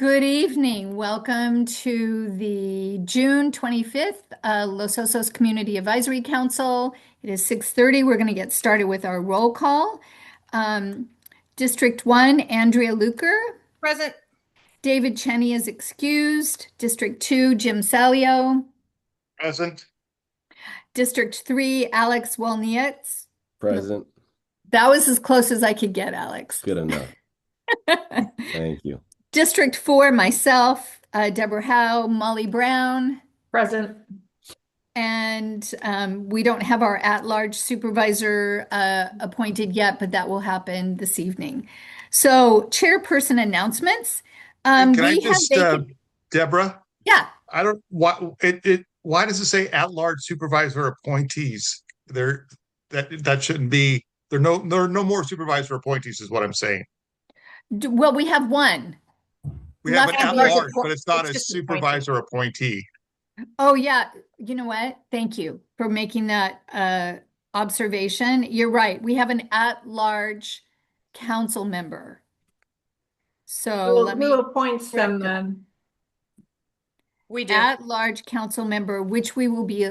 Good evening. Welcome to the June 25th Los Osos Community Advisory Council. It is 6:30. We're going to get started with our roll call. Um, District 1, Andrea Luker. Present. David Cheney is excused. District 2, Jim Salio. Present. District 3, Alex Wolnietz. Present. That was as close as I could get, Alex. Good enough. Thank you. District 4, myself, Deborah Howe, Molly Brown. Present. And we don't have our at-large supervisor appointed yet, but that will happen this evening. So, chairperson announcements. Can I We have just, Deborah? Yeah. I don't why does it say at-large supervisor appointees? That shouldn't be. There are no more supervisor appointees, is what I'm saying. Well, we have one. We have an Left at-large, but it's not It's a just supervisor appointee. Oh, yeah. You know what? Thank you for making that observation. You're right. We have an at-large council member. So let me Who appoints them correct it. then? We do. At-large council member, which we will be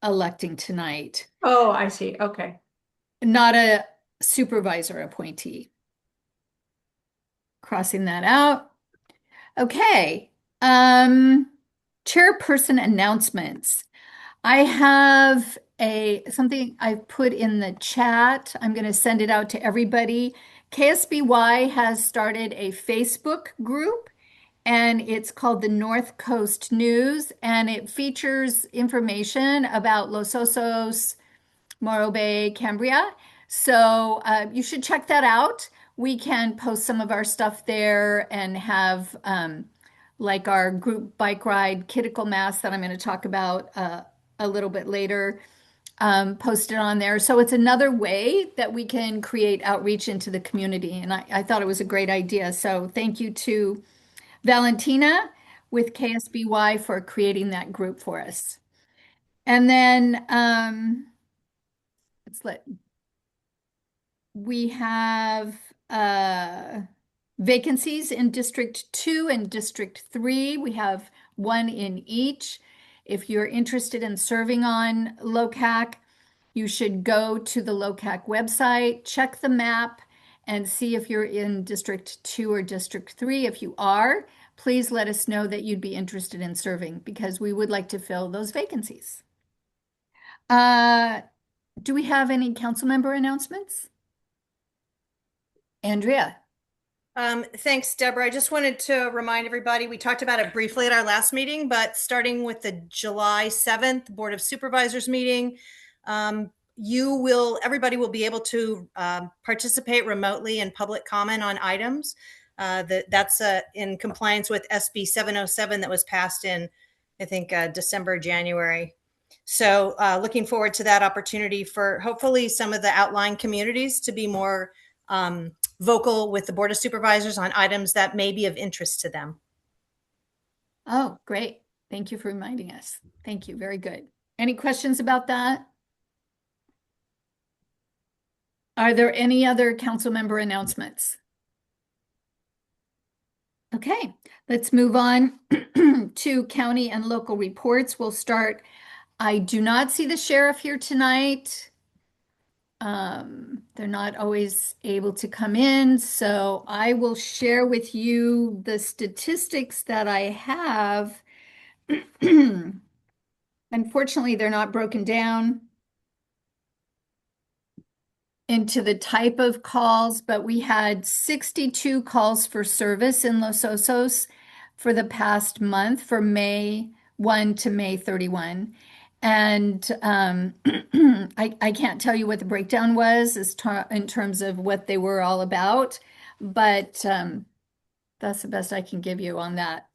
electing tonight, Oh, I see. Okay. not a supervisor appointee. Crossing that out. Okay. Chairperson announcements. I have something I've put in the chat. I'm going to send it out to everybody. KSBY has started a Facebook group, and it's called the North Coast News, and it features information about Los Osos, Morro Bay, Cambria. So you should check that out. We can post some of our stuff there and have like our group bike ride, Kiddical Mass that I'm going to talk about a little bit later, posted on there. So it's another way that we can create outreach into the community. And I thought it was a great idea. So thank you to Valentina with KSBY for creating that group for us. And then we have vacancies in District 2 and District 3. We have one in each. If you're interested in serving on LOCAC, you should go to the LOCAC website, check the map, and see if you're in District 2 or District 3. If you are, please let us know that you'd be interested in serving because we would like to fill those vacancies. Do we have any council member announcements? Andrea. Thanks, Deborah. I just wanted to remind everybody, we talked about it briefly at our last meeting, but starting with the July 7th Board of Supervisors meeting, everybody will be able to participate remotely in public comment on items. That's in compliance with SB 707 that was passed in, I think, December, January. So looking forward to that opportunity for hopefully some of the outlying communities to be more vocal with the Board of Supervisors on items that may be of interest to them. Oh, great. Thank you for reminding us. Thank you. Very good. Any questions about that? Are there any other council member announcements? Okay, let's move on to county and local reports. We'll start. I do not see the sheriff here tonight. They're not always able to come in, so I will share with you the statistics that I have. Unfortunately, they're not broken down into the type of calls, but we had 62 calls for service in Los Osos for the past month, for May 1 to May 31. And I can't tell you what the breakdown was in terms of what they were all about, but that's the best I can give you on that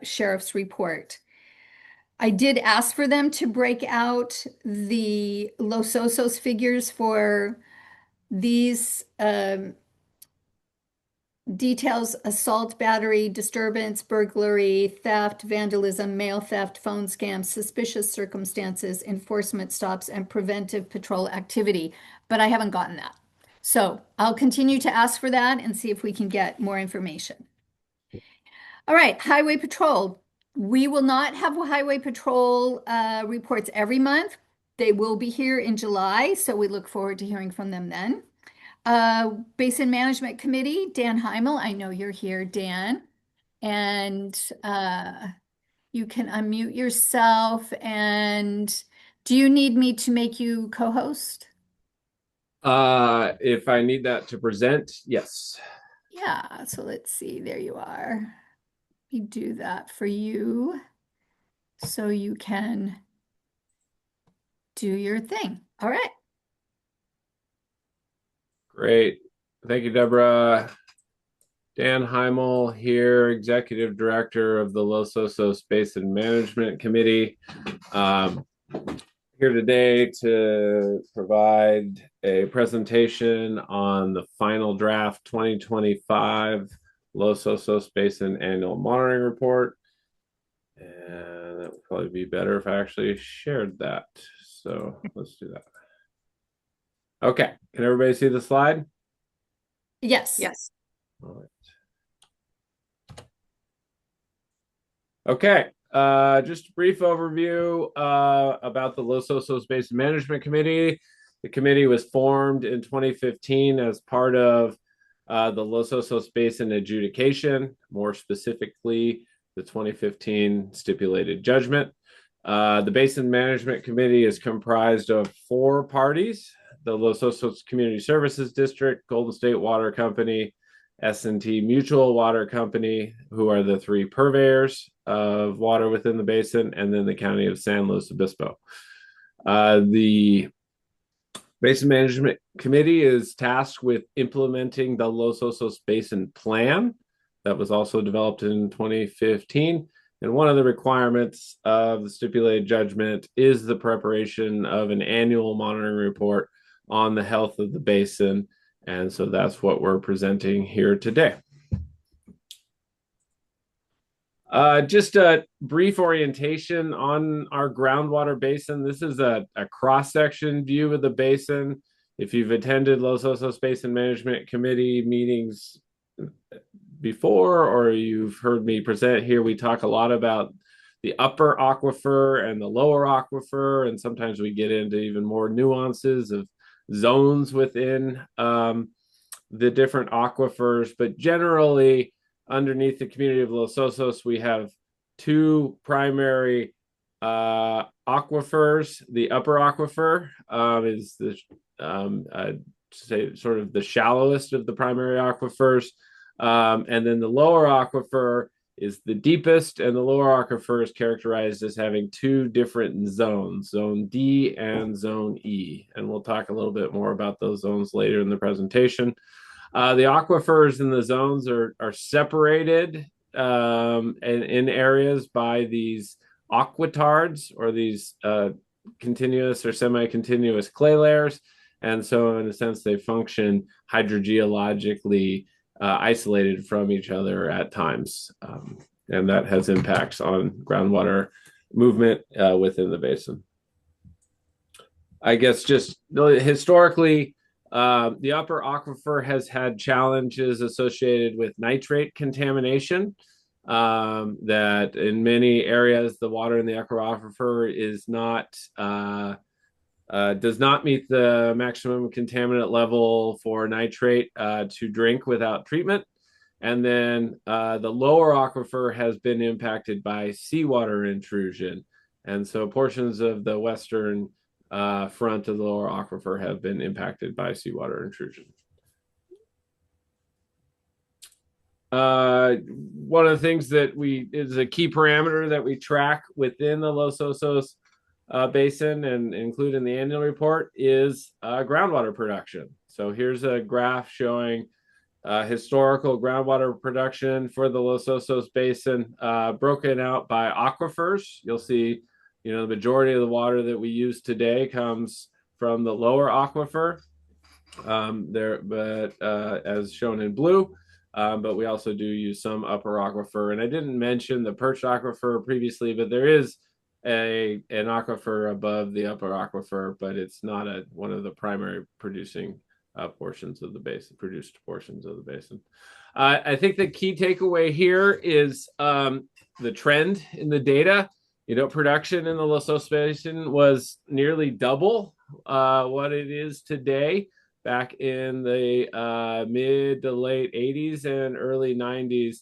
sheriff's report. I did ask for them to break out the Los Osos figures for these details: assault, battery, disturbance, burglary, theft, vandalism, mail theft, phone scams, suspicious circumstances, enforcement stops, and preventive patrol activity. But I haven't gotten that. So I'll continue to ask for that and see if we can get more information. All right, Highway Patrol. We will not have Highway Patrol reports every month. They will be here in July, so we look forward to hearing from them then. Basin Management Committee, Dan Heimel, I know you're here, Dan. And you can unmute yourself. And do you need me to make you co-host? If I need that to present, yes. Yeah, so let's see. There you are. Let me do that for you so you can do your thing. All right. Great. Thank you, Deborah. Dan Heimel here, Executive Director of the Los Osos Basin Management Committee. Here today to provide a presentation on the final draft 2025 Los Osos Basin Annual Monitoring Report. And that would probably be better if I actually shared that. So let's do that. Okay, can everybody see the slide? Yes. Yes. All right. Okay, just a brief overview about the Los Osos Basin Management Committee. The committee was formed in 2015 as part of the Los Osos Basin adjudication, more specifically, the 2015 stipulated judgment. The Basin Management Committee is comprised of 4 parties: the Los Osos Community Services District, Golden State Water Company, S&T Mutual Water Company, who are the 3 purveyors of water within the basin, and then the County of San Luis Obispo. The Basin Management Committee is tasked with implementing the Los Osos Basin Plan that was also developed in 2015. And one of the requirements of the stipulated judgment is the preparation of an annual monitoring report on the health of the basin. And so that's what we're presenting here today. Just a brief orientation on our groundwater basin. This is a cross-section view of the basin. If you've attended Los Osos Basin Management Committee meetings before, or you've heard me present here, we talk a lot about the upper aquifer and the lower aquifer, and sometimes we get into even more nuances of zones within the different aquifers. But generally, underneath the community of Los Osos, we have 2 primary aquifers. The upper aquifer is the say sort of the shallowest of the primary aquifers, and then the lower aquifer is the deepest, and the lower aquifer is characterized as having 2 different zones, Zone D and Zone E. And we'll talk a little bit more about those zones later in the presentation. The aquifers in the zones are separated in areas by these aquitards, or these continuous or semi-continuous clay layers. And so in a sense, they function hydrogeologically isolated from each other at times. And that has impacts on groundwater movement within the basin. I guess just historically, the upper aquifer has had challenges associated with nitrate contamination. That in many areas, the water in the upper aquifer is not does not meet the maximum contaminant level for nitrate to drink without treatment. And then the lower aquifer has been impacted by seawater intrusion. And so portions of the western front of the lower aquifer have been impacted by seawater intrusion. One of the things that is a key parameter that we track within the Los Osos basin and include in the annual report is groundwater production. So here's a graph showing historical groundwater production for the Los Osos basin, broken out by aquifers. You'll see, the majority of the water that we use today comes from the lower aquifer, as shown in blue. But we also do use some upper aquifer. And I didn't mention the perched aquifer previously, but there is an aquifer above the upper aquifer, but it's not one of the primary producing portions of the basin, produced portions of the basin. I think the key takeaway here is the trend in the data. Production in the Los Osos Basin was nearly double what it is today back in the mid to late 80s and early 90s,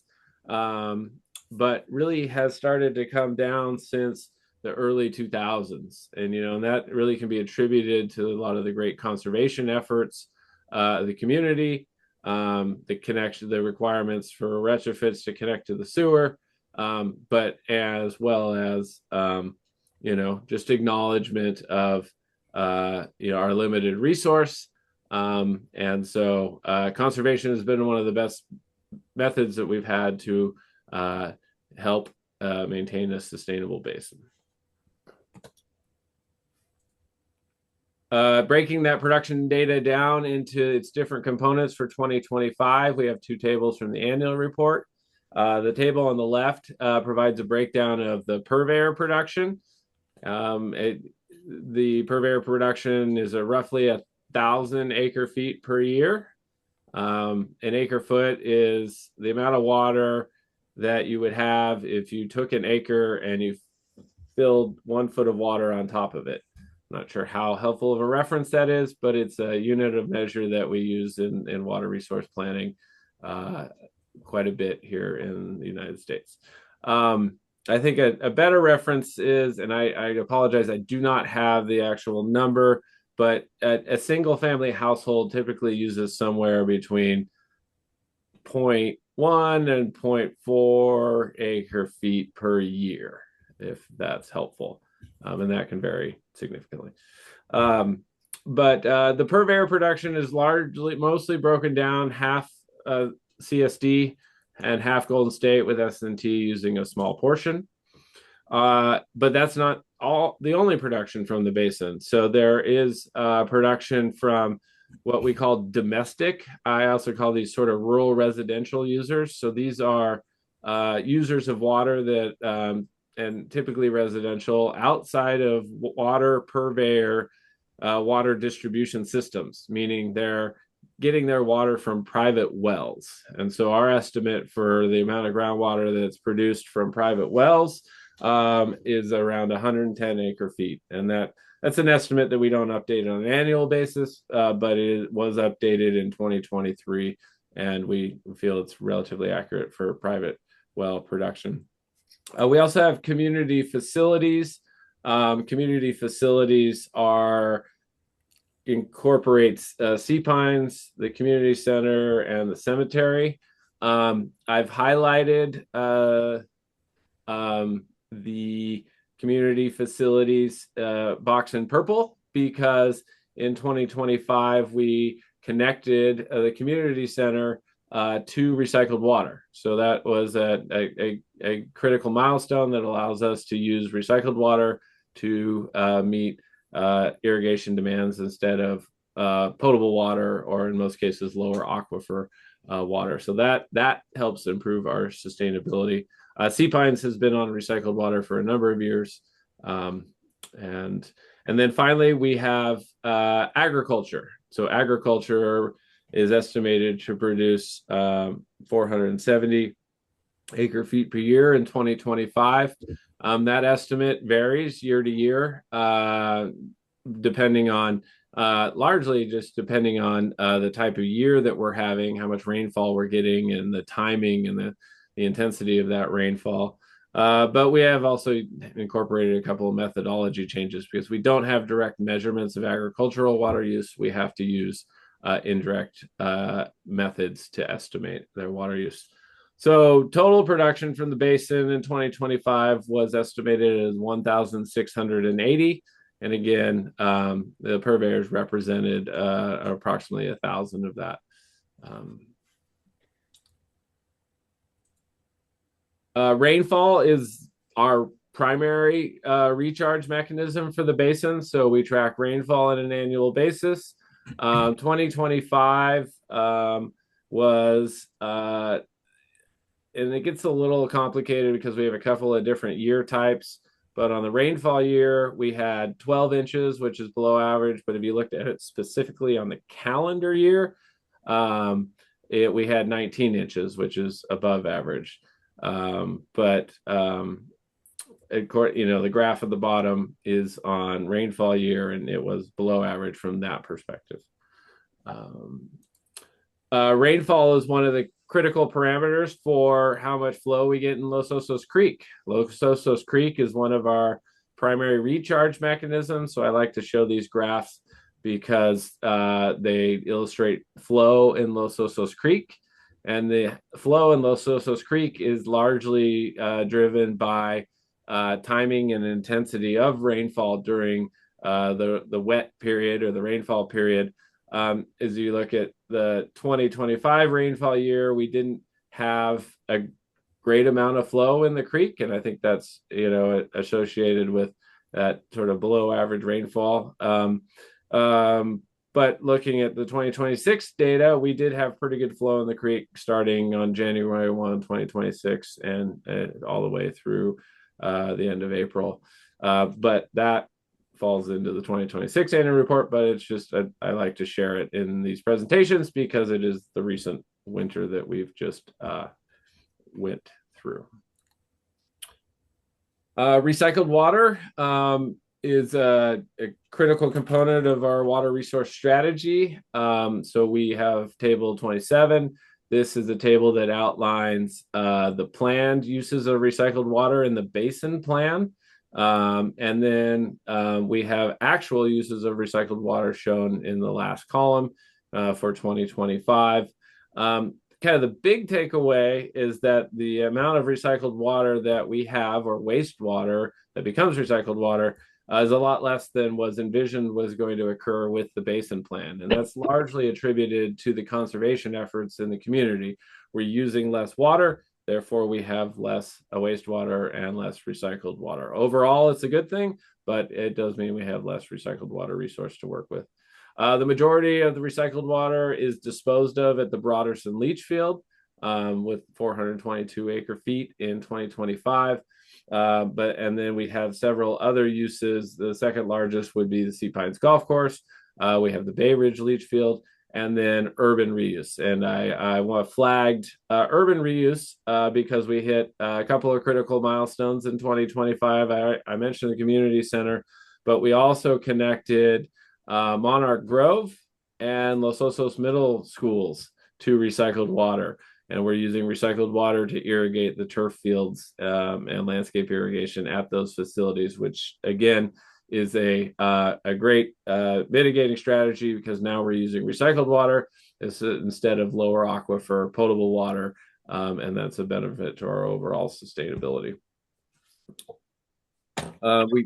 but really has started to come down since the early 2000s. And that really can be attributed to a lot of the great conservation efforts, the community, the requirements for retrofits to connect to the sewer, but as well as just acknowledgement of our limited resource. And so conservation has been one of the best methods that we've had to help maintain a sustainable basin. Breaking that production data down into its different components for 2025, we have two tables from the annual report. The table on the left provides a breakdown of the purveyor production. The purveyor production is roughly 1,000 acre feet per year. An acre foot is the amount of water that you would have if you took an acre and you filled 1 foot of water on top of it. I'm not sure how helpful of a reference that is, but it's a unit of measure that we use in water resource planning quite a bit here in the United States. I think a better reference is, and I apologize, I do not have the actual number, but a single family household typically uses somewhere between 0.1 and 0.4 acre feet per year, if that's helpful. And that can vary significantly. But the purveyor production is mostly broken down, half CSD and half Golden State, with S&T using a small portion. But that's not the only production from the basin. So there is production from what we call domestic. I also call these sort of rural residential users. So these are users of water that, and typically residential, outside of water purveyor water distribution systems, meaning they're getting their water from private wells. And so our estimate for the amount of groundwater that's produced from private wells is around 110 acre feet. And that's an estimate that we don't update on an annual basis, but it was updated in 2023, and we feel it's relatively accurate for private well production. We also have community facilities. Community facilities incorporates sea pines, the community center, and the cemetery. I've highlighted the community facilities box in purple because in 2025 we connected the community center to recycled water. So that was a critical milestone that allows us to use recycled water to meet irrigation demands instead of potable water, or in most cases lower aquifer water. So that helps improve our sustainability. Sea pines has been on recycled water for a number of years. And then finally we have agriculture. So agriculture is estimated to produce 470 acre feet per year in 2025. That estimate varies year to year, depending on largely just depending on the type of year that we're having, how much rainfall we're getting, and the timing and the intensity of that rainfall. But we have also incorporated a couple of methodology changes because we don't have direct measurements of agricultural water use. We have to use indirect methods to estimate their water use. So total production from the basin in 2025 was estimated as 1,680. And again, the purveyors represented approximately 1,000 of that. Rainfall is our primary recharge mechanism for the basin. So we track rainfall on an annual basis. 2025 was, and it gets a little complicated because we have a couple of different year types. But on the rainfall year, we had 12 inches, which is below average. But if you looked at it specifically on the calendar year, we had 19 inches, which is above average. The graph at the bottom is on rainfall year, and it was below average from that perspective. Rainfall is one of the critical parameters for how much flow we get in Los Osos Creek. Los Osos Creek is one of our primary recharge mechanisms. So I like to show these graphs because they illustrate flow in Los Osos Creek. And the flow in Los Osos Creek is largely driven by timing and intensity of rainfall during the wet period or the rainfall period. As you look at the 2025 rainfall year, we didn't have a great amount of flow in the creek, and I think that's associated with that sort of below average rainfall. But looking at the 2026 data, we did have pretty good flow in the creek starting on January 1, 2026, and all the way through the end of April. But that falls into the 2026 annual report, but it's just I like to share it in these presentations because it is the recent winter that we've just went through. Recycled water is a critical component of our water resource strategy. So we have table 27. This is a table that outlines the planned uses of recycled water in the basin plan. And then we have actual uses of recycled water shown in the last column for 2025. Kind of the big takeaway is that the amount of recycled water that we have, or wastewater that becomes recycled water, is a lot less than was envisioned was going to occur with the basin plan. And that's largely attributed to the conservation efforts in the community. We're using less water, therefore we have less wastewater and less recycled water. Overall, it's a good thing, but it does mean we have less recycled water resource to work with. The majority of the recycled water is disposed of at the Broderson leach field with 422 acre feet in 2025. And then we have several other uses. The second largest would be the Sea Pines Golf Course. We have the Bay Ridge leach field, and then urban reuse. And I want flagged urban reuse because we hit a couple of critical milestones in 2025. I mentioned the community center, but we also connected Monarch Grove and Los Osos middle schools to recycled water. And we're using recycled water to irrigate the turf fields and landscape irrigation at those facilities, which again is a great mitigating strategy because now we're using recycled water instead of lower aquifer potable water, and that's a benefit to our overall sustainability.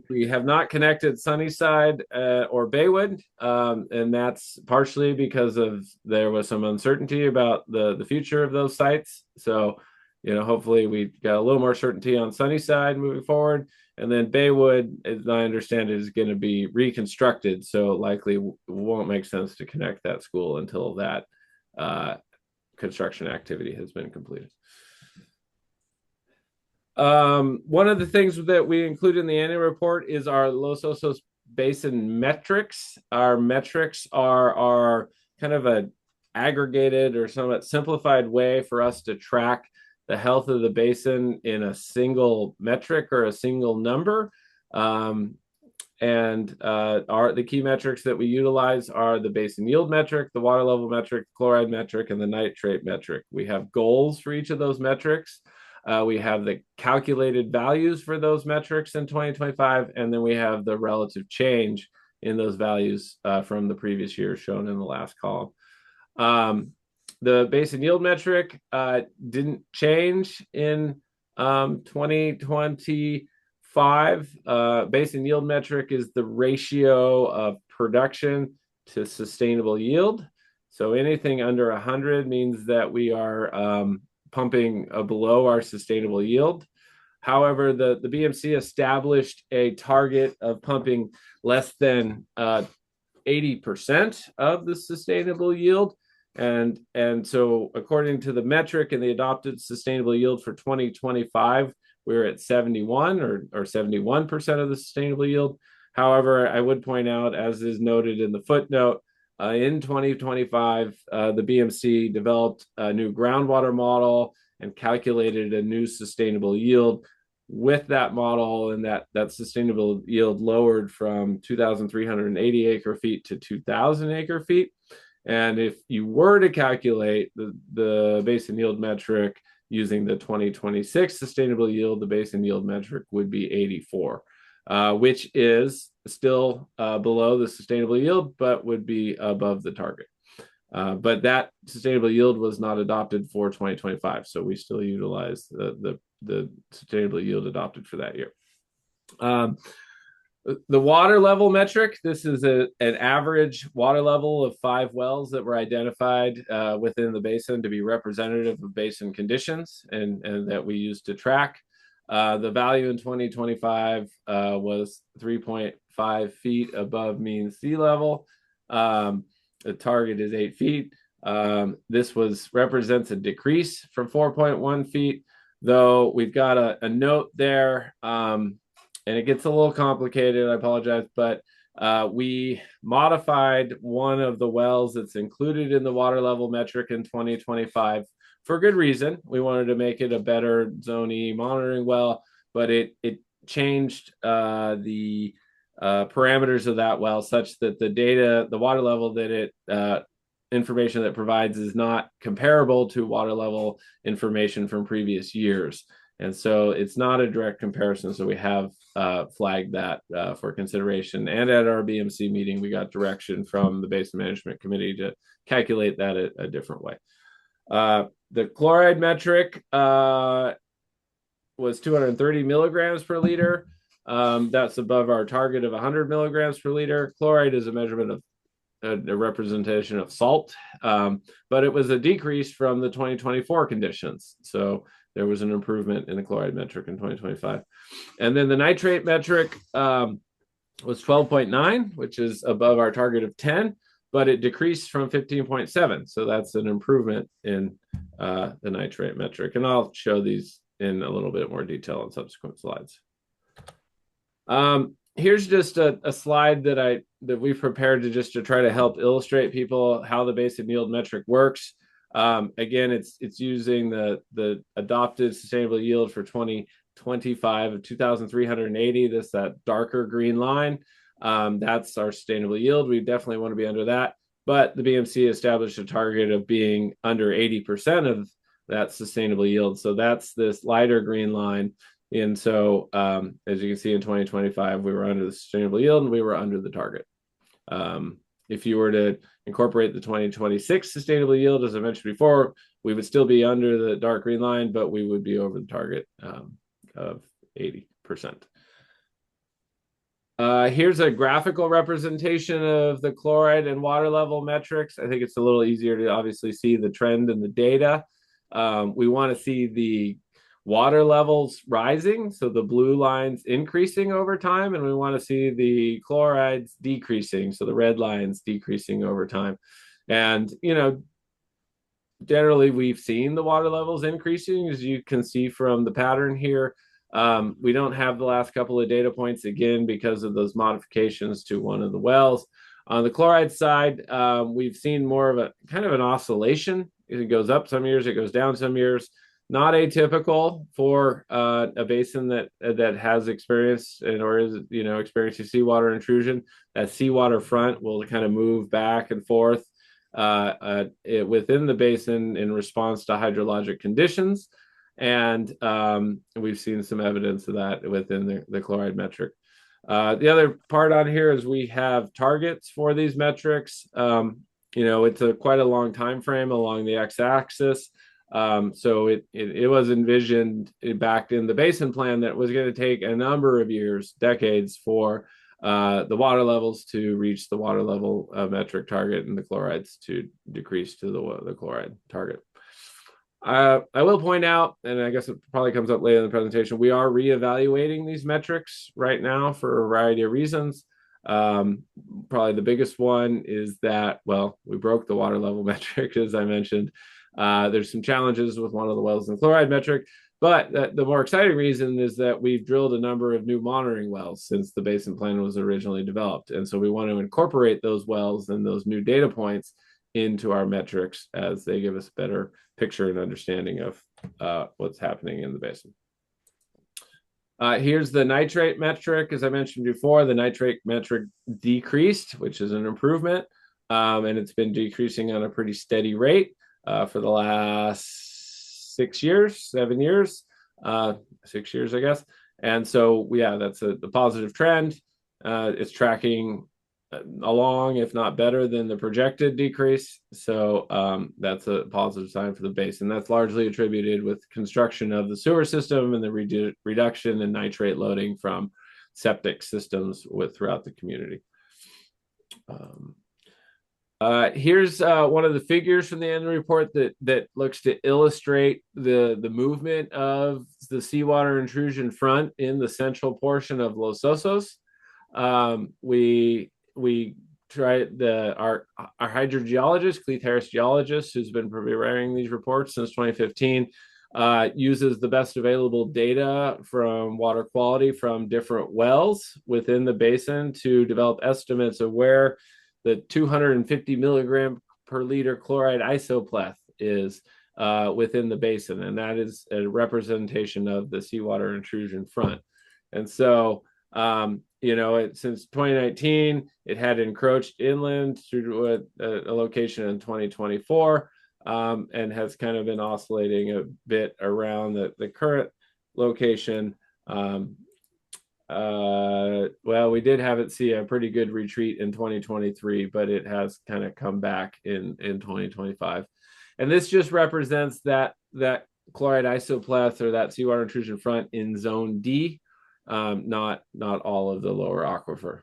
We have not connected Sunnyside or Baywood, and that's partially because there was some uncertainty about the future of those sites. So, hopefully we got a little more certainty on Sunnyside moving forward. And then Baywood, as I understand, is going to be reconstructed. So likely won't make sense to connect that school until that construction activity has been completed. One of the things that we include in the annual report is our Los Osos Basin metrics. Our metrics are kind of an aggregated or somewhat simplified way for us to track the health of the basin in a single metric or a single number. The key metrics that we utilize are the basin yield metric, the water level metric, chloride metric, and the nitrate metric. We have goals for each of those metrics. We have the calculated values for those metrics in 2025, and then we have the relative change in those values from the previous year shown in the last column. The basin yield metric didn't change in 2025. Basin yield metric is the ratio of production to sustainable yield. So anything under 100 means that we are pumping below our sustainable yield. However, the BMC established a target of pumping less than 80% of the sustainable yield. And so according to the metric and the adopted sustainable yield for 2025, we were at 71 or 71% of the sustainable yield. However, I would point out, as is noted in the footnote, in 2025, the BMC developed a new groundwater model and calculated a new sustainable yield. With that model, and that sustainable yield lowered from 2,380 acre feet to 2,000 acre feet. And if you were to calculate the basin yield metric using the 2026 sustainable yield, the basin yield metric would be 84, which is still below the sustainable yield, but would be above the target. But that sustainable yield was not adopted for 2025, so we still utilize the sustainable yield adopted for that year. The water level metric, this is an average water level of 5 wells that were identified within the basin to be representative of basin conditions and that we use to track. The value in 2025 was 3.5 feet above mean sea level. The target is 8 feet. This represents a decrease from 4.1 feet, though we've got a note there, and it gets a little complicated. I apologize, but we modified one of the wells that's included in the water level metric in 2025 for good reason. We wanted to make it a better Zone E monitoring well, but it changed the parameters of that well such that the water level that it information that provides is not comparable to water level information from previous years. And so it's not a direct comparison. So we have flagged that for consideration. And at our BMC meeting, we got direction from the Basin Management Committee to calculate that a different way. The chloride metric was 230 milligrams per liter. That's above our target of 100 milligrams per liter. Chloride is a measurement of a representation of salt, but it was a decrease from the 2024 conditions. So there was an improvement in the chloride metric in 2025. And then the nitrate metric was 12.9, which is above our target of 10, but it decreased from 15.7. So that's an improvement in the nitrate metric. And I'll show these in a little bit more detail on subsequent slides. Here's just a slide that we've prepared to try to help illustrate people how the basin yield metric works. Again, it's using the adopted sustainable yield for 2025 of 2,380. That darker green line. That's our sustainable yield. We definitely want to be under that. But the BMC established a target of being under 80% of that sustainable yield. So that's this lighter green line. And so, as you can see, in 2025, we were under the sustainable yield and we were under the target. If you were to incorporate the 2026 sustainable yield, as I mentioned before, we would still be under the dark green line, but we would be over the target of 80%. Here's a graphical representation of the chloride and water level metrics. I think it's a little easier to obviously see the trend in the data. We want to see the water levels rising, so the blue lines increasing over time, and we want to see the chlorides decreasing, so the red lines decreasing over time. And generally we've seen the water levels increasing, as you can see from the pattern here. We don't have the last couple of data points, again, because of those modifications to one of the wells. On the chloride side, we've seen more of a kind of an oscillation. It goes up some years, it goes down some years. Not atypical for a basin that has experienced or is experiencing seawater intrusion. That seawater front will kind of move back and forth within the basin in response to hydrologic conditions, and we've seen some evidence of that within the chloride metric. The other part on here is we have targets for these metrics. It's quite a long time frame along the x-axis. So it was envisioned back in the basin plan that it was going to take a number of years, decades, for the water levels to reach the water level metric target and the chlorides to decrease to the chloride target. I will point out, and I guess it probably comes up later in the presentation, we are reevaluating these metrics right now for a variety of reasons. Probably the biggest one is that, we broke the water level metric, as I mentioned. There's some challenges with one of the wells in the chloride metric. But the more exciting reason is that we've drilled a number of new monitoring wells since the basin plan was originally developed. And so we want to incorporate those wells and those new data points into our metrics as they give us a better picture and understanding of what's happening in the basin. Here's the nitrate metric. As I mentioned before, the nitrate metric decreased, which is an improvement. And it's been decreasing on a pretty steady rate for the last 6 years, 7 years, 6 years, I guess. And so, yeah, that's a positive trend. It's tracking along, if not better than the projected decrease. So that's a positive sign for the basin. That's largely attributed with construction of the sewer system and the reduction in nitrate loading from septic systems throughout the community. Here's one of the figures from the annual report that looks to illustrate the movement of the seawater intrusion front in the central portion of Los Osos. We tried our hydrogeologist, Cleet Harris geologist, who's been preparing these reports since 2015, uses the best available data from water quality from different wells within the basin to develop estimates of where the 250 milligram per liter chloride isopleth is within the basin. And that is a representation of the seawater intrusion front. And so, since 2019, it had encroached inland through a location in 2024 and has kind of been oscillating a bit around the current location. We did have it see a pretty good retreat in 2023, but it has kind of come back in 2025. And this just represents that chloride isopleth or that seawater intrusion front in zone D, not all of the lower aquifer.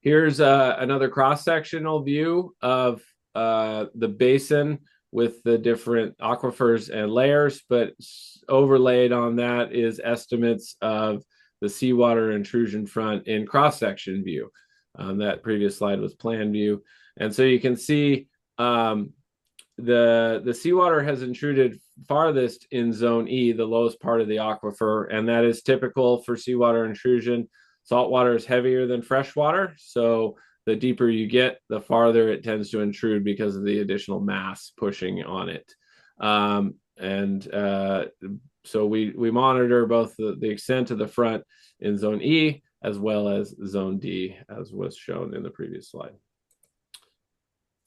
Here's another cross-sectional view of the basin with the different aquifers and layers, but overlaid on that is estimates of the seawater intrusion front in cross-section view. That previous slide was plan view. And so you can see the seawater has intruded farthest in zone E, the lowest part of the aquifer, and that is typical for seawater intrusion. Saltwater is heavier than freshwater, so the deeper you get, the farther it tends to intrude because of the additional mass pushing on it. So we monitor both the extent of the front in zone E as well as zone D, as was shown in the previous slide.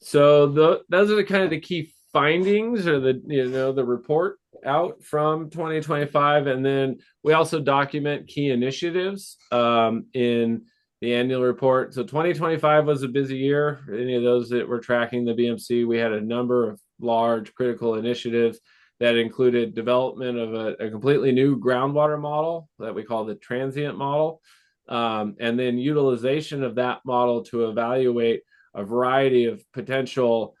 So those are the kind of the key findings or the report out from 2025. And then we also document key initiatives in the annual report. So 2025 was a busy year. For any of those that were tracking the BMC, we had a number of large critical initiatives that included development of a completely new groundwater model that we call the transient model, and then utilization of that model to evaluate a variety of potential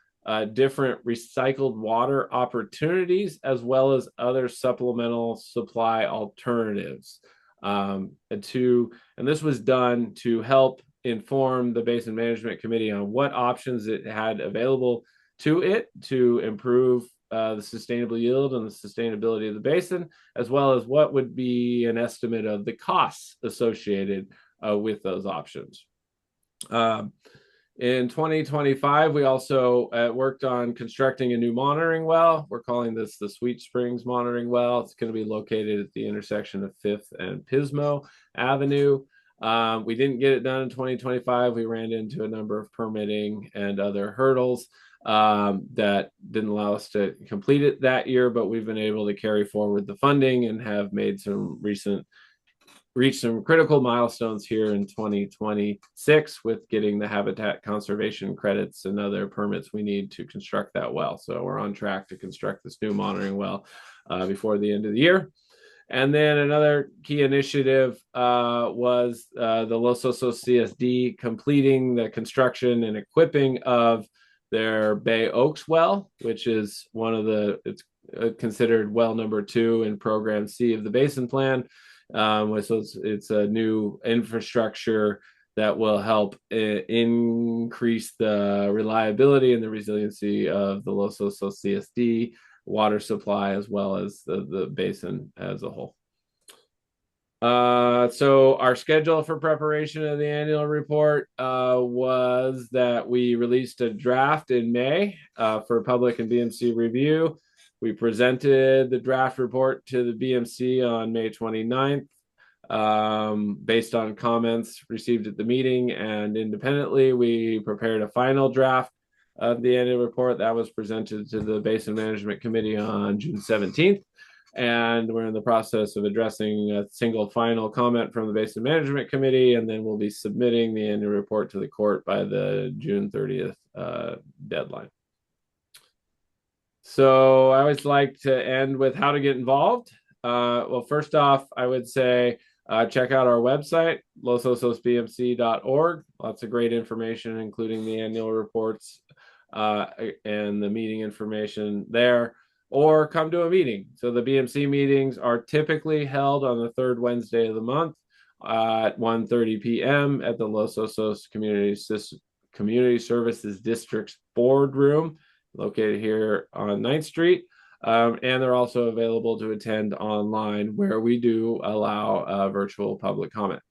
different recycled water opportunities, as well as other supplemental supply alternatives. And this was done to help inform the Basin Management Committee on what options it had available to it to improve the sustainable yield and the sustainability of the basin, as well as what would be an estimate of the costs associated with those options. In 2025, we also worked on constructing a new monitoring well. We're calling this the Sweet Springs monitoring well. It's going to be located at the intersection of 5th and Pismo Avenue. We didn't get it done in 2025. We ran into a number of permitting and other hurdles that didn't allow us to complete it that year, but we've been able to carry forward the funding and have made reached some critical milestones here in 2026 with getting the habitat conservation credits and other permits we need to construct that well. So we're on track to construct this new monitoring well before the end of the year. And then another key initiative was the Los Osos CSD completing the construction and equipping of their Bay Oaks well, which is it's considered well number 2 in Program C of the Basin Plan. So it's a new infrastructure that will help increase the reliability and the resiliency of the Los Osos CSD water supply as well as the basin as a whole. So our schedule for preparation of the annual report was that we released a draft in May for public and BMC review. We presented the draft report to the BMC on May 29th based on comments received at the meeting, and independently we prepared a final draft of the annual report that was presented to the Basin Management Committee on June 17th. And we're in the process of addressing a single final comment from the Basin Management Committee, and then we'll be submitting the annual report to the court by the June 30th deadline. So I always like to end with how to get involved. Well, first off, I would say check out our website, losososbmc.org. Lots of great information, including the annual reports and the meeting information there. Or come to a meeting. So the BMC meetings are typically held on the third Wednesday of the month at 1:30 p.m. at the Los Osos Community Services District's boardroom, located here on 9th Street. And they're also available to attend online, where we do allow virtual public comment.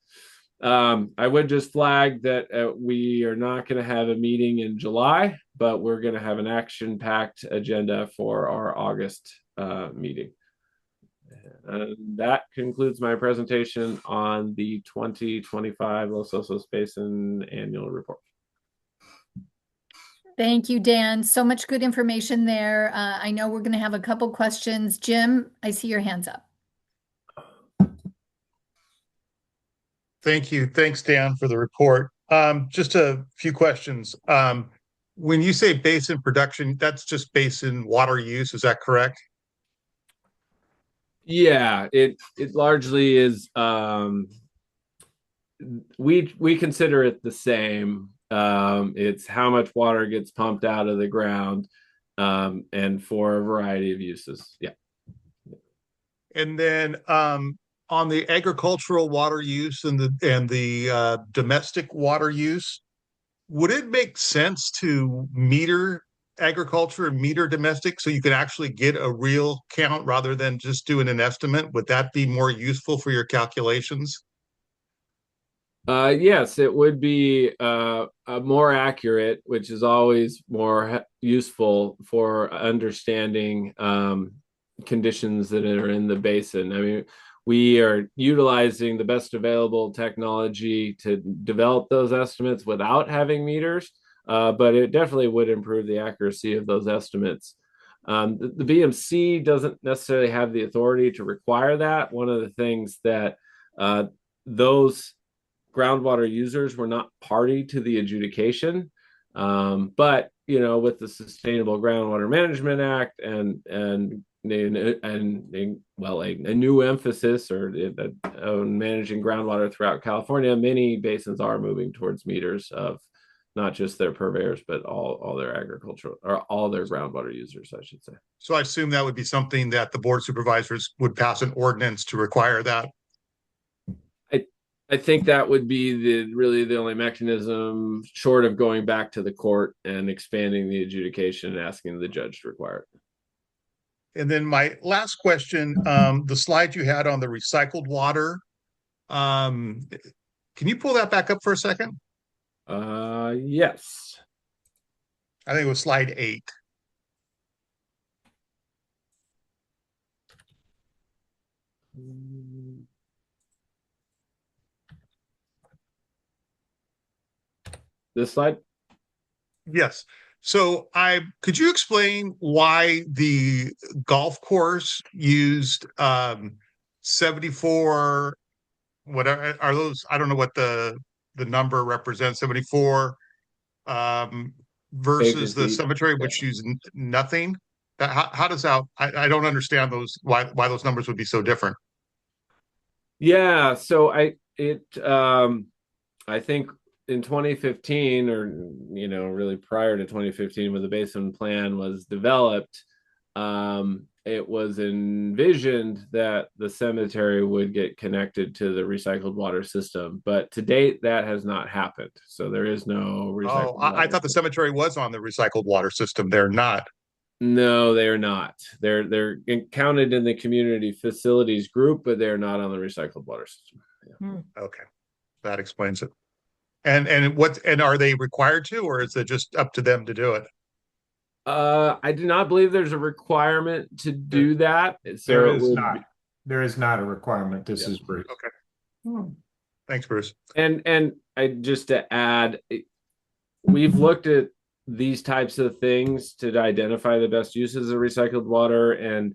I would just flag that we are not going to have a meeting in July, but we're going to have an action-packed agenda for our August meeting. And that concludes my presentation on the 2025 Los Osos Basin Annual Report. Thank you, Dan. So much good information there. I know we're going to have a couple questions. Jim, I see your hands up. Thank you. Thanks, Dan, for the report. Just a few questions. When you say basin production, that's just basin water use, is that correct? Yeah, it largely is. We consider it the same. It's how much water gets pumped out of the ground, and for a variety of uses. Yeah. And then on the agricultural water use and the domestic water use, would it make sense to meter agriculture and meter domestic so you can actually get a real count rather than just doing an estimate? Would that be more useful for your calculations? Yes, it would be more accurate, which is always more useful for understanding conditions that are in the basin. I mean, we are utilizing the best available technology to develop those estimates without having meters, but it definitely would improve the accuracy of those estimates. The BMC doesn't necessarily have the authority to require that. One of the things that those groundwater users were not party to the adjudication, but with the Sustainable Groundwater Management Act and a new emphasis on managing groundwater throughout California, many basins are moving towards meters of not just their purveyors, but all their agricultural or all their groundwater users, I should say. So I assume that would be something that the board of supervisors would pass an ordinance to require that. I think that would be really the only mechanism, short of going back to the court and expanding the adjudication and asking the judge to require it. And then my last question, the slide you had on the recycled water, can you pull that back up for a second? Yes. I think it was slide 8. This slide? Yes. So could you explain why the golf course used 74, whatever are those? I don't know what the number represents, 74 versus the cemetery, which used nothing. How does that? I don't understand those, why those numbers would be so different. Yeah, so I think in 2015, or really prior to 2015, when the basin plan was developed, it was envisioned that the cemetery would get connected to the recycled water system, but to date that has not happened. So there is no recycled water. I thought the cemetery was on the recycled water system. They're not. No, they are not. They're counted in the community facilities group, but they're not on the recycled water system. Yeah. Okay, that explains it. And are they required to, or is it just up to them to do it? I do not believe there's a requirement to do that. So There it is would not. be, There is not a requirement. This Yeah. is Bruce. Okay, Hmm. thanks, Bruce. and I just to add, we've looked at these types of things to identify the best uses of recycled water and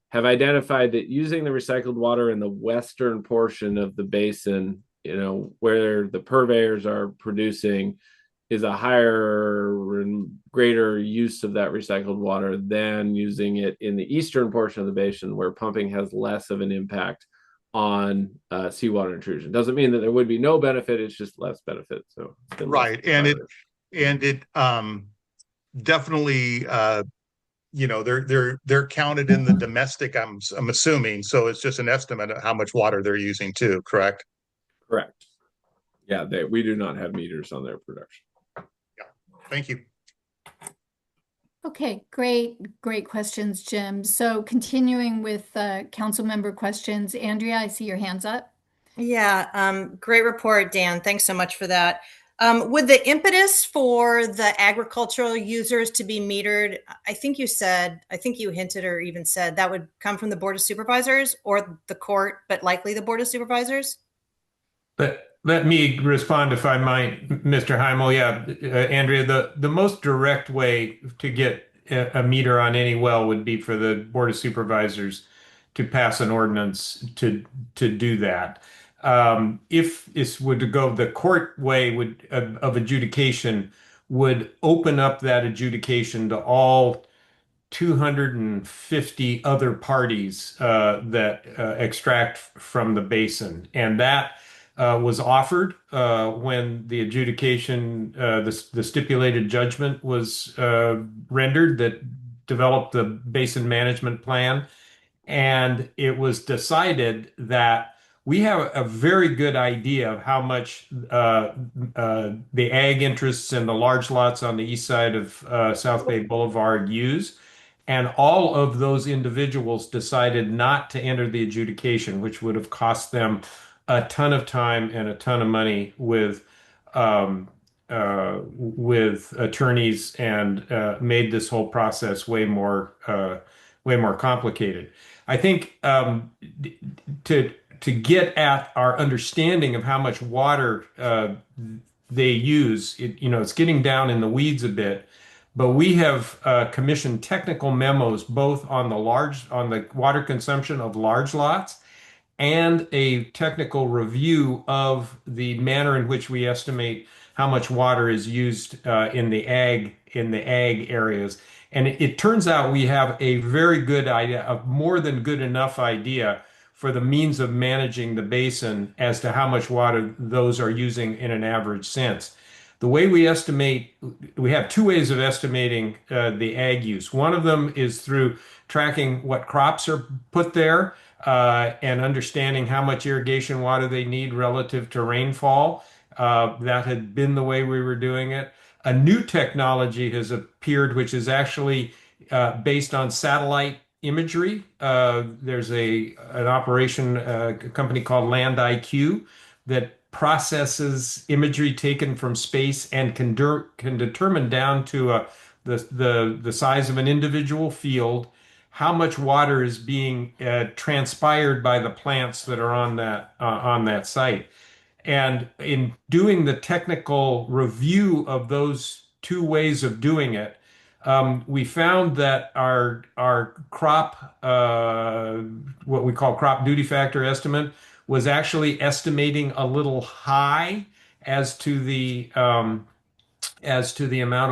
have identified that using the recycled water in the western portion of the basin, where the purveyors are producing, is a higher and greater use of that recycled water than using it in the eastern portion of the basin, where pumping has less of an impact on seawater intrusion. Doesn't mean that there would be no benefit, it's just less benefit. So Right, and it definitely they're counted in the domestic. I'm assuming, so it's just an estimate of how much water they're using too. Correct. Correct. Yeah, we do not have meters on their production. Thank you. Okay, great questions, Jim. So continuing with council member questions, Andrea, I see your hands up. Yeah, great report, Dan. Thanks so much for that. Would the impetus for the agricultural users to be metered, I think you hinted or even said that would come from the Board of Supervisors or the court, but likely the Board of Supervisors? But let me respond if I might, Mr. Heimel. Yeah, Andrea, the most direct way to get a meter on any well would be for the Board of Supervisors to pass an ordinance to do that. If this would to go the court way of adjudication would open up that adjudication to all 250 other parties that extract from the basin. And that was offered when the adjudication, the stipulated judgment was rendered that developed the basin management plan. And it was decided that we have a very good idea of how much the ag interests and the large lots on the east side of South Bay Boulevard use. And all of those individuals decided not to enter the adjudication, which would have cost them a ton of time and a ton of money with attorneys and made this whole process way more complicated. I think to get at our understanding of how much water they use, it's getting down in the weeds a bit. But we have commissioned technical memos both on the water consumption of large lots and a technical review of the manner in which we estimate how much water is used in the ag areas. And it turns out we have a very good idea, of more than good enough idea for the means of managing the basin as to how much water those are using in an average sense. The way we estimate, we have two ways of estimating the ag use. One of them is through tracking what crops are put there and understanding how much irrigation water they need relative to rainfall. That had been the way we were doing it. A new technology has appeared, which is actually based on satellite imagery. There's an operation, a company called Land IQ that processes imagery taken from space and can determine down to the size of an individual field how much water is being transpired by the plants that are on that site. And in doing the technical review of those two ways of doing it, we found that our crop, what we call crop duty factor estimate, was actually estimating a little high as to the amount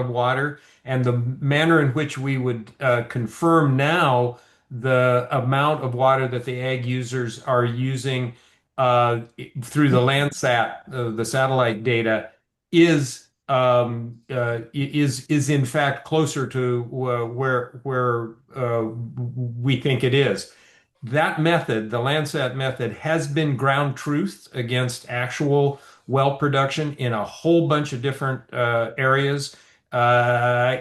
of water, and the manner in which we would confirm now the amount of water that the ag users are using through the Landsat, the satellite data, is in fact closer to where we think it is. That method, the Landsat method, has been ground truth against actual well production in a whole bunch of different areas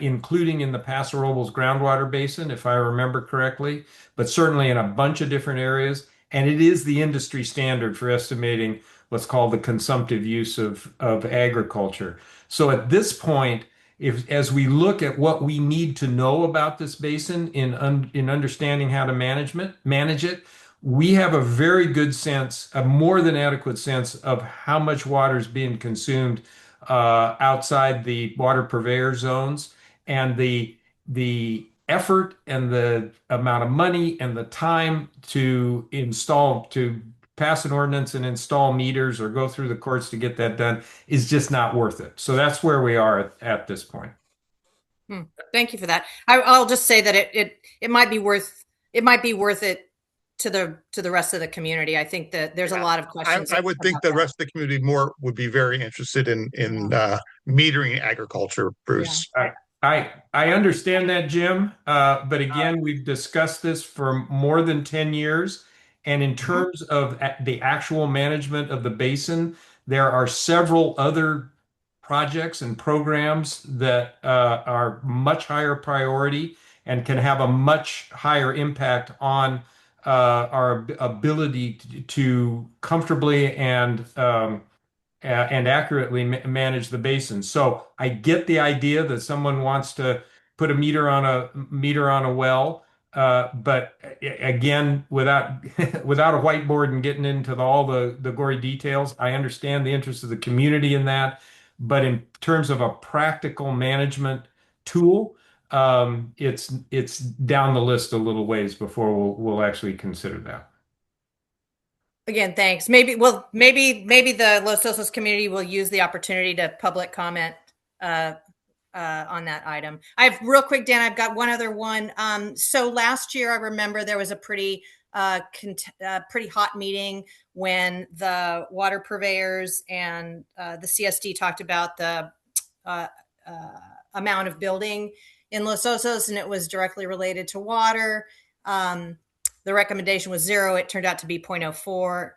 including in the Paso Robles groundwater basin, if I remember correctly, but certainly in a bunch of different areas. And it is the industry standard for estimating what's called the consumptive use of agriculture. So at this point, as we look at what we need to know about this basin in understanding how to manage it, we have a very good sense, a more than adequate sense of how much water is being consumed outside the water purveyor zones, and the effort and the amount of money and the time to pass an ordinance and install meters or go through the courts to get that done is just not worth it. So that's where we are at this point. Thank you for that. I'll just say that it might be worth it to the rest of the community. I think that there's a lot of questions. I would think the rest of the community more would be very interested in metering agriculture, Bruce. I understand that, Jim. But again, we've discussed this for more than 10 years. And in terms of the actual management of the basin, there are several other projects and programs that are much higher priority and can have a much higher impact on our ability to comfortably and accurately manage the basin. So I get the idea that someone wants to put a meter on a well, but again, without without a whiteboard and getting into all the gory details, I understand the interest of the community in that. But in terms of a practical management tool, it's down the list a little ways before we'll actually consider that. Again, thanks. Maybe the Los Osos community will use the opportunity to public comment on that item. I have real quick, Dan, I've got one other one. So last year, I remember there was a pretty hot meeting when the water purveyors and the CSD talked about the amount of building in Los Osos, and it was directly related to water. The recommendation was 0. It turned out to be 0.04.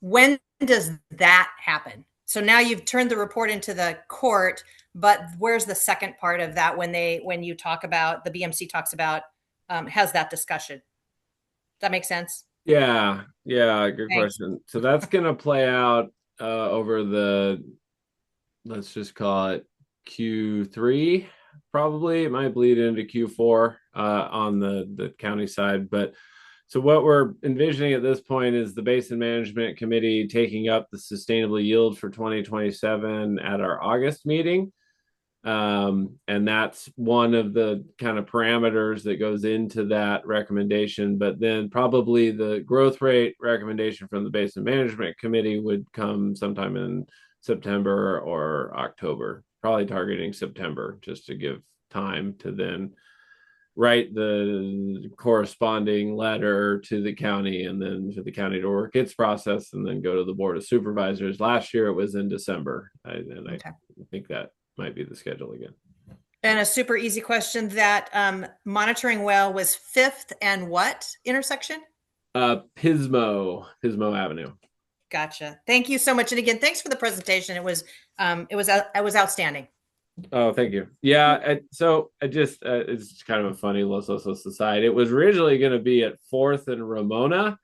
When does that happen? So now you've turned the report into the court, but where's the second part of that when you talk about, the BMC talks about, has that discussion? Does that make sense? Yeah, good question. So that's going to play out over let's just call it Q3, probably. It might bleed into Q4 on the county side. But so what we're envisioning at this point is the Basin Management Committee taking up the sustainable yield for 2027 at our August meeting. And that's one of the kind of parameters that goes into that recommendation. But then probably the growth rate recommendation from the Basin Management Committee would come sometime in September or October, probably targeting September, just to give time to then write the corresponding letter to the county, and then for the county to work its process and then go to the Board of Supervisors. Last year it was in December, I think that might be the schedule again. And a super easy question, that monitoring well was 5th and what intersection? Pismo Avenue. Gotcha. Thank you so much. And again, thanks for the presentation. It was outstanding. Oh, thank you. Yeah. So it's kind of a funny Los Osos aside. It was originally going to be at 4th and Ramona.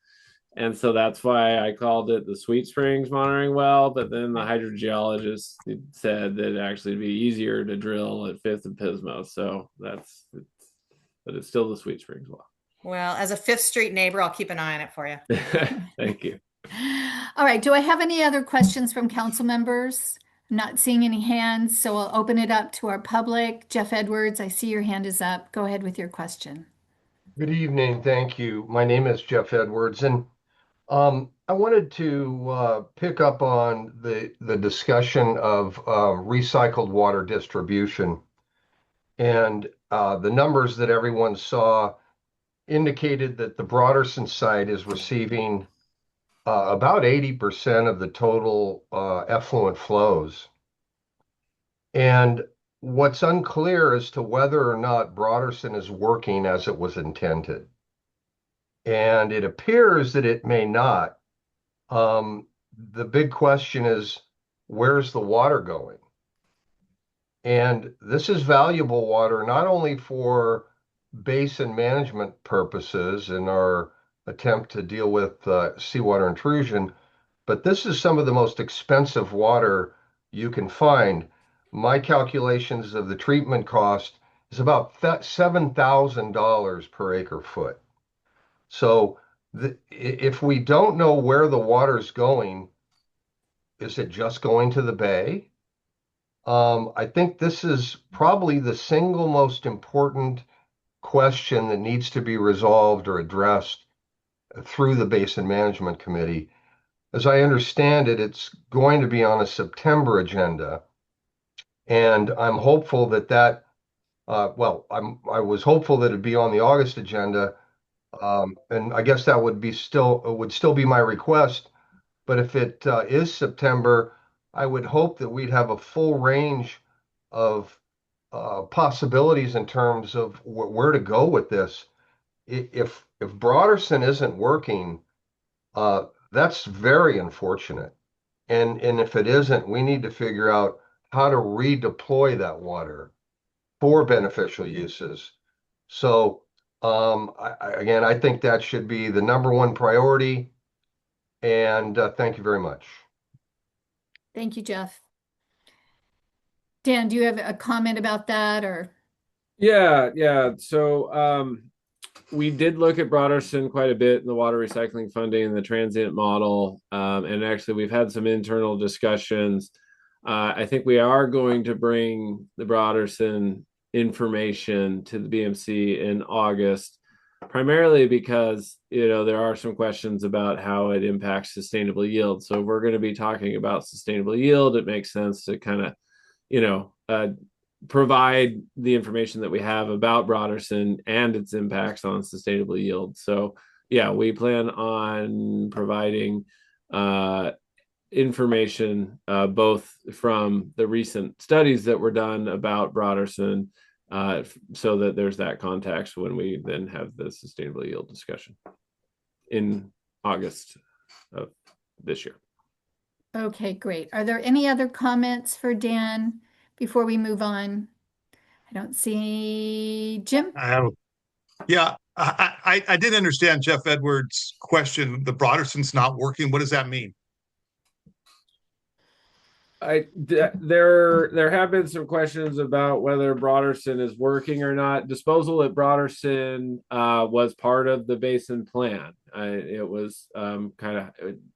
And so that's why I called it the Sweet Springs monitoring well. But then the hydrogeologist said that it'd actually be easier to drill at 5th and Pismo. So but it's still the Sweet Springs well. Well, as a 5th Street neighbor, I'll keep an eye on it for you. Thank you. All right. Do I have any other questions from council members? I'm not seeing any hands, so I'll open it up to our public. Jeff Edwards, I see your hand is up. Go ahead with your question. Good evening. Thank you. My name is Jeff Edwards, and I wanted to pick up on the discussion of recycled water distribution. And the numbers that everyone saw indicated that the Broderson site is receiving about 80% of the total effluent flows. And what's unclear as to whether or not Broderson is working as it was intended. And it appears that it may not. The big question is, where's the water going? And this is valuable water, not only for basin management purposes in our attempt to deal with seawater intrusion, but this is some of the most expensive water you can find. My calculations of the treatment cost is about $7,000 per acre foot. So if we don't know where the water's going, is it just going to the bay? I think this is probably the single most important question that needs to be resolved or addressed through the Basin Management Committee. As I understand it, it's going to be on a September agenda, and I'm hopeful that I was hopeful that it'd be on the August agenda, and I guess that would still be my request. But if it is September, I would hope that we'd have a full range of possibilities in terms of where to go with this. If Broderson isn't working, that's very unfortunate. And if it isn't, we need to figure out how to redeploy that water for beneficial uses. So again, I think that should be the number one priority. And thank you very much. Thank you, Jeff. Dan, do you have a comment about that or? Yeah. So we did look at Broderson quite a bit in the water recycling funding and the transient model. And actually, we've had some internal discussions. I think we are going to bring the Broderson information to the BMC in August, primarily because there are some questions about how it impacts sustainable yield. So we're going to be talking about sustainable yield. It makes sense to kind of provide the information that we have about Broderson and its impacts on sustainable yield. So yeah, we plan on providing information both from the recent studies that were done about Broderson, so that there's that context when we then have the sustainable yield discussion in August of this year. Okay, great. Are there any other comments for Dan before we move on? I don't see Jim. Yeah, I didn't understand Jeff Edwards' question. The Broderson's not working. What does that mean? There have been some questions about whether Broderson is working or not. Disposal at Broderson was part of the basin plan. It was kind of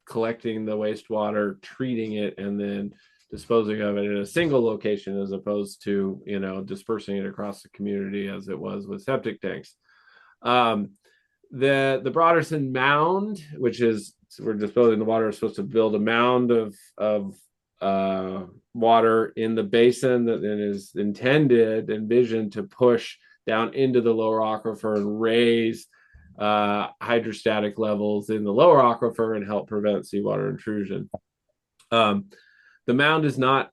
collecting the wastewater, treating it, and then disposing of it in a single location, as opposed to dispersing it across the community as it was with septic tanks. The Broderson mound, which is we're disposing the water, is supposed to build a mound of water in the basin that then is envisioned to push down into the lower aquifer and raise hydrostatic levels in the lower aquifer and help prevent seawater intrusion. The mound has not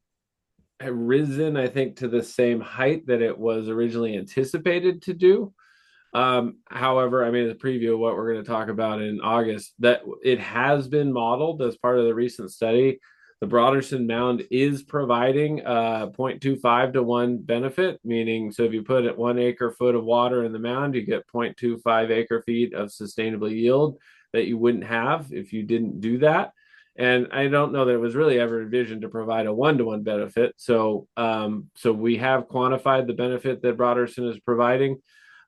risen, I think, to the same height that it was originally anticipated to do. However, I mean, the preview of what we're going to talk about in August, that it has been modeled as part of the recent study. The Broderson mound is providing 0.25 to 1 benefit, meaning so if you put it 1 acre foot of water in the mound, you get 0.25 acre feet of sustainable yield that you wouldn't have if you didn't do that. And I don't know that it was really ever envisioned to provide a 1-to-1 benefit. So we have quantified the benefit that Broderson is providing.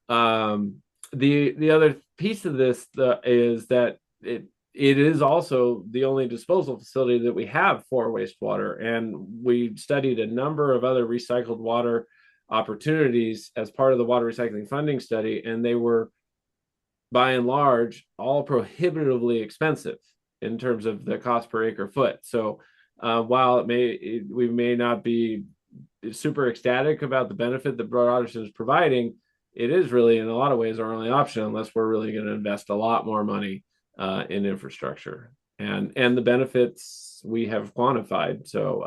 The other piece of this is that it is also the only disposal facility that we have for wastewater. And we studied a number of other recycled water opportunities as part of the water recycling funding study, and they were, by and large, all prohibitively expensive in terms of the cost per acre foot. So while we may not be super ecstatic about the benefit that Broderson is providing, it is really, in a lot of ways, our only option unless we're really going to invest a lot more money in infrastructure. And the benefits we have quantified. So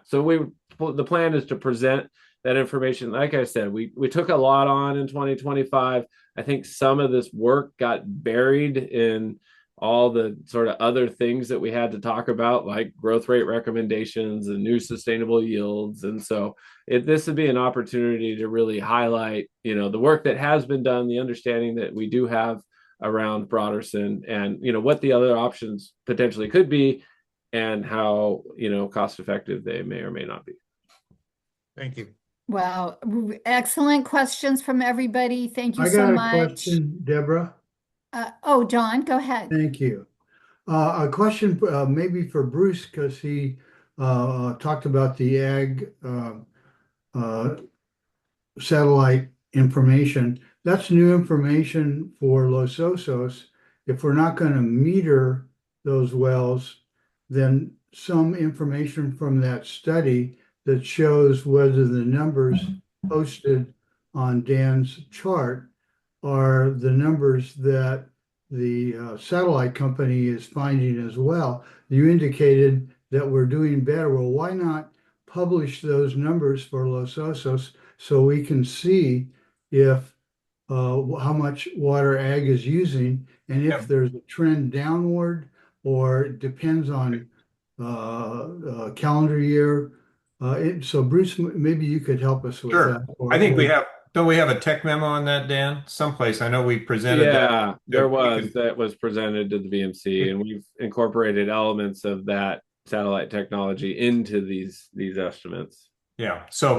so the plan is to present that information. Like I said, we took a lot on in 2025. I think some of this work got buried in all the sort of other things that we had to talk about, like growth rate recommendations and new sustainable yields. And so this would be an opportunity to really highlight, the work that has been done, the understanding that we do have around Broderson, and what the other options potentially could be, and how cost effective they may or may not be. Thank you. Wow, excellent questions from everybody. Thank you I so got a much. question, Deborah. Oh, John, go ahead. Thank you. A question maybe for Bruce, because he talked about the ag uh, satellite information. That's new information for Los Osos. If we're not going to meter those wells, then some information from that study that shows whether the numbers posted on Dan's chart are the numbers that the satellite company is finding as well. You indicated that we're doing better. Well, why not publish those numbers for Los Osos so we can see if how much water ag is using, and if there's a trend downward, or it depends on calendar year. So Bruce, maybe you could help us with Sure. that. I think we have, don't we have a tech memo on that, Dan? Someplace. I know we presented that. Yeah, there was, You that was presented to the VMC, and we've incorporated elements of that satellite technology into these estimates. Yeah. So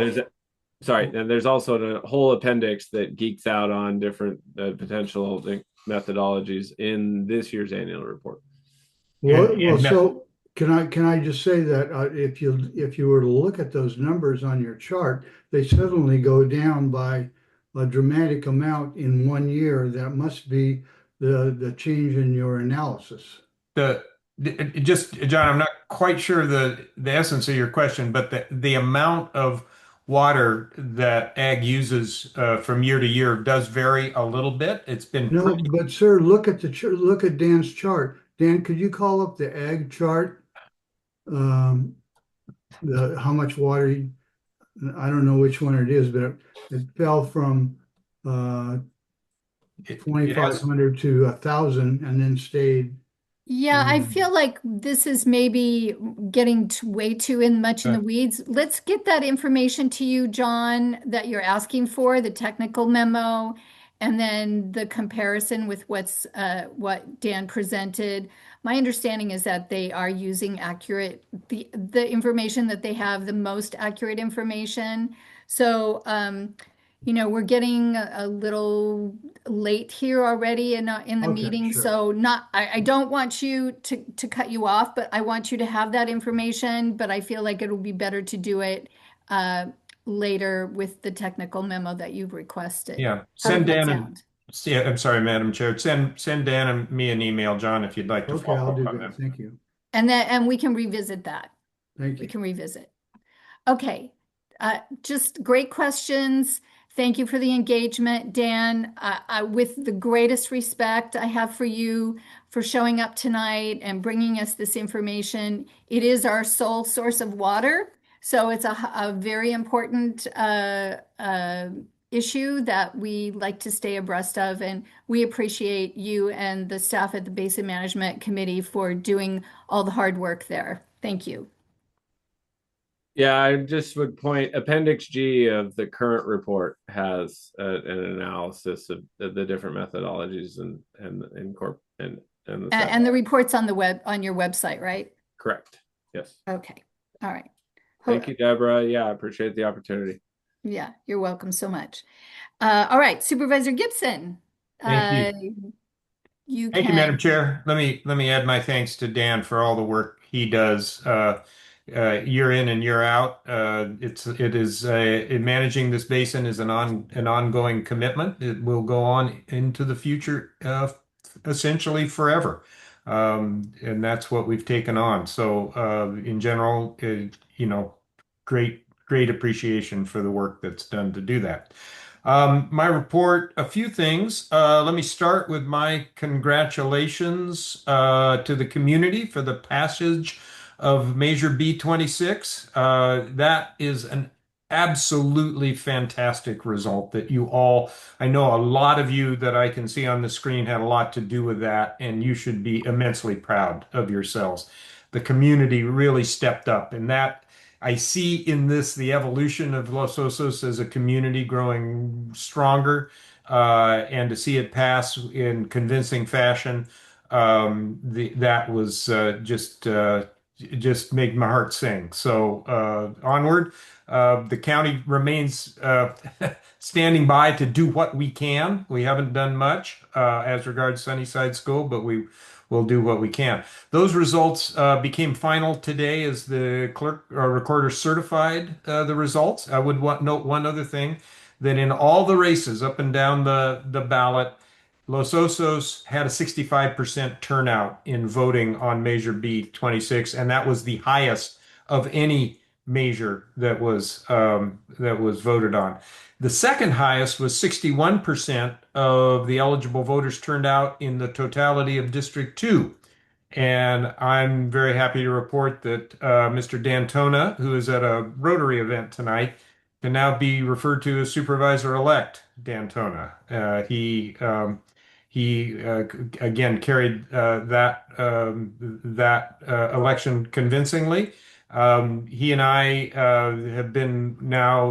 And there's also a whole appendix that geeks out on different potential methodologies in this year's annual report. So can I just say that if you were to look at those numbers on your chart, they suddenly go down by a dramatic amount in 1 year. That must be the change in your analysis. just John, I'm not quite sure the essence of your question, but the amount of water that ag uses from year to year does vary a little bit. It's been No, but sir, look at look at Dan's chart. Dan, could you call up the ag chart? The how much water I don't know which one it is, but it fell from uh, it has 2,500 to 1,000 and then stayed. Yeah, I feel like this is maybe getting way too much in the weeds. Let's get that information to you, John, that you're asking for, the technical memo, and then the comparison with what Dan presented. My understanding is that they are using the information that they have, the most accurate information. So, we're getting a little late here already in the Okay, meeting. sure. So I don't want you to cut you off, but I want you to have that information. But I feel like it'll be better to do it later with the technical memo that you've requested. Yeah. How Send does that Dan sound? yeah, I'm sorry, Madam Chair. Send Dan and me an email, John, if you'd like to Okay, follow I'll up do on that. that. Thank you. And we can revisit that. Thank We you. can revisit. Okay, just great questions. Thank you for the engagement, Dan. With the greatest respect I have for you for showing up tonight and bringing us this information. It is our sole source of water, so it's a very important issue that we like to stay abreast of, and we appreciate you and the staff at the Basin Management Committee for doing all the hard work there. Thank you. Yeah, I just would point Appendix G of the current report has an analysis of the different methodologies and And the reports on your website, right? correct. Yes. Okay. All right. Thank you, Deborah. Yeah, I appreciate the opportunity. Yeah, you're welcome so much. All right, Supervisor Gibson. Thank you. Thank you, Madam Chair. Let me add my thanks to Dan for all the work he does year in and year out. It is managing this basin is an ongoing commitment. It will go on into the future, essentially forever, and that's what we've taken on. So, in general, great appreciation for the work that's done to do that. My report, a few things. Let me start with my congratulations to the community for the passage of Measure B26. That is an absolutely fantastic result that you all, I know a lot of you that I can see on the screen had a lot to do with that, and you should be immensely proud of yourselves. The community really stepped up, and that I see in this the evolution of Los Osos as a community growing stronger, and to see it pass in convincing fashion, that was just made my heart sing. So onward. The county remains standing by to do what we can. We haven't done much as regards Sunnyside School, but we will do what we can. Those results became final today as the clerk or recorder certified the results. I would note one other thing, that in all the races up and down the ballot, Los Osos had a 65% turnout in voting on Measure B 26, and that was the highest of any measure that was voted on. The second highest was 61% of the eligible voters turned out in the totality of District 2. And I'm very happy to report that Mr. Dantona, who is at a Rotary event tonight, can now be referred to as Supervisor-elect Dantona. He again carried that election convincingly. He and I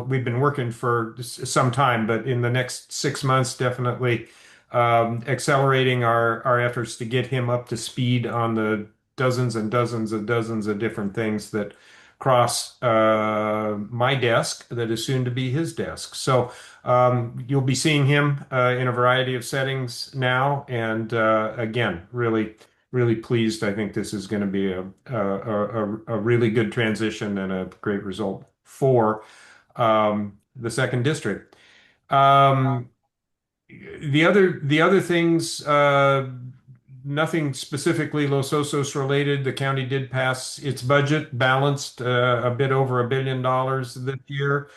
we've been working for some time, but in the next 6 months, definitely accelerating our efforts to get him up to speed on the dozens and dozens and dozens of different things that cross my desk that is soon to be his desk. So you'll be seeing him in a variety of settings now, and again, really pleased. I think this is going to be a really good transition and a great result for the second district. The other things, nothing specifically Los Osos related. The county did pass its budget, balanced a bit over $1 billion this year.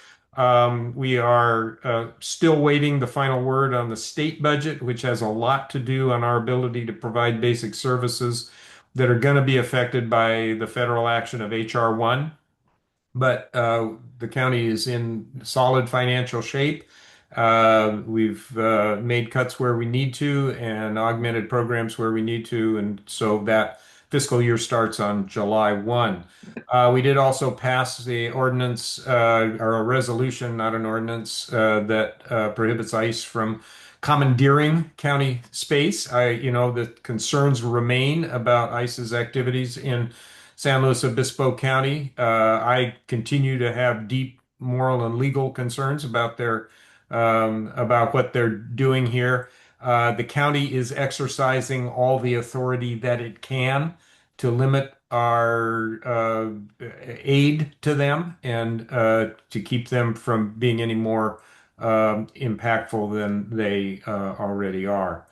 We are still waiting the final word on the state budget, which has a lot to do on our ability to provide basic services that are going to be affected by the federal action of HR 1. But the county is in solid financial shape. We've made cuts where we need to and augmented programs where we need to. And so that fiscal year starts on July 1. We did also pass the ordinance or a resolution, not an ordinance, that prohibits ICE from commandeering county space. The concerns remain about ICE's activities in San Luis Obispo County. I continue to have deep moral and legal concerns about what they're doing here. The county is exercising all the authority that it can to limit our aid to them and to keep them from being any more impactful than they already are.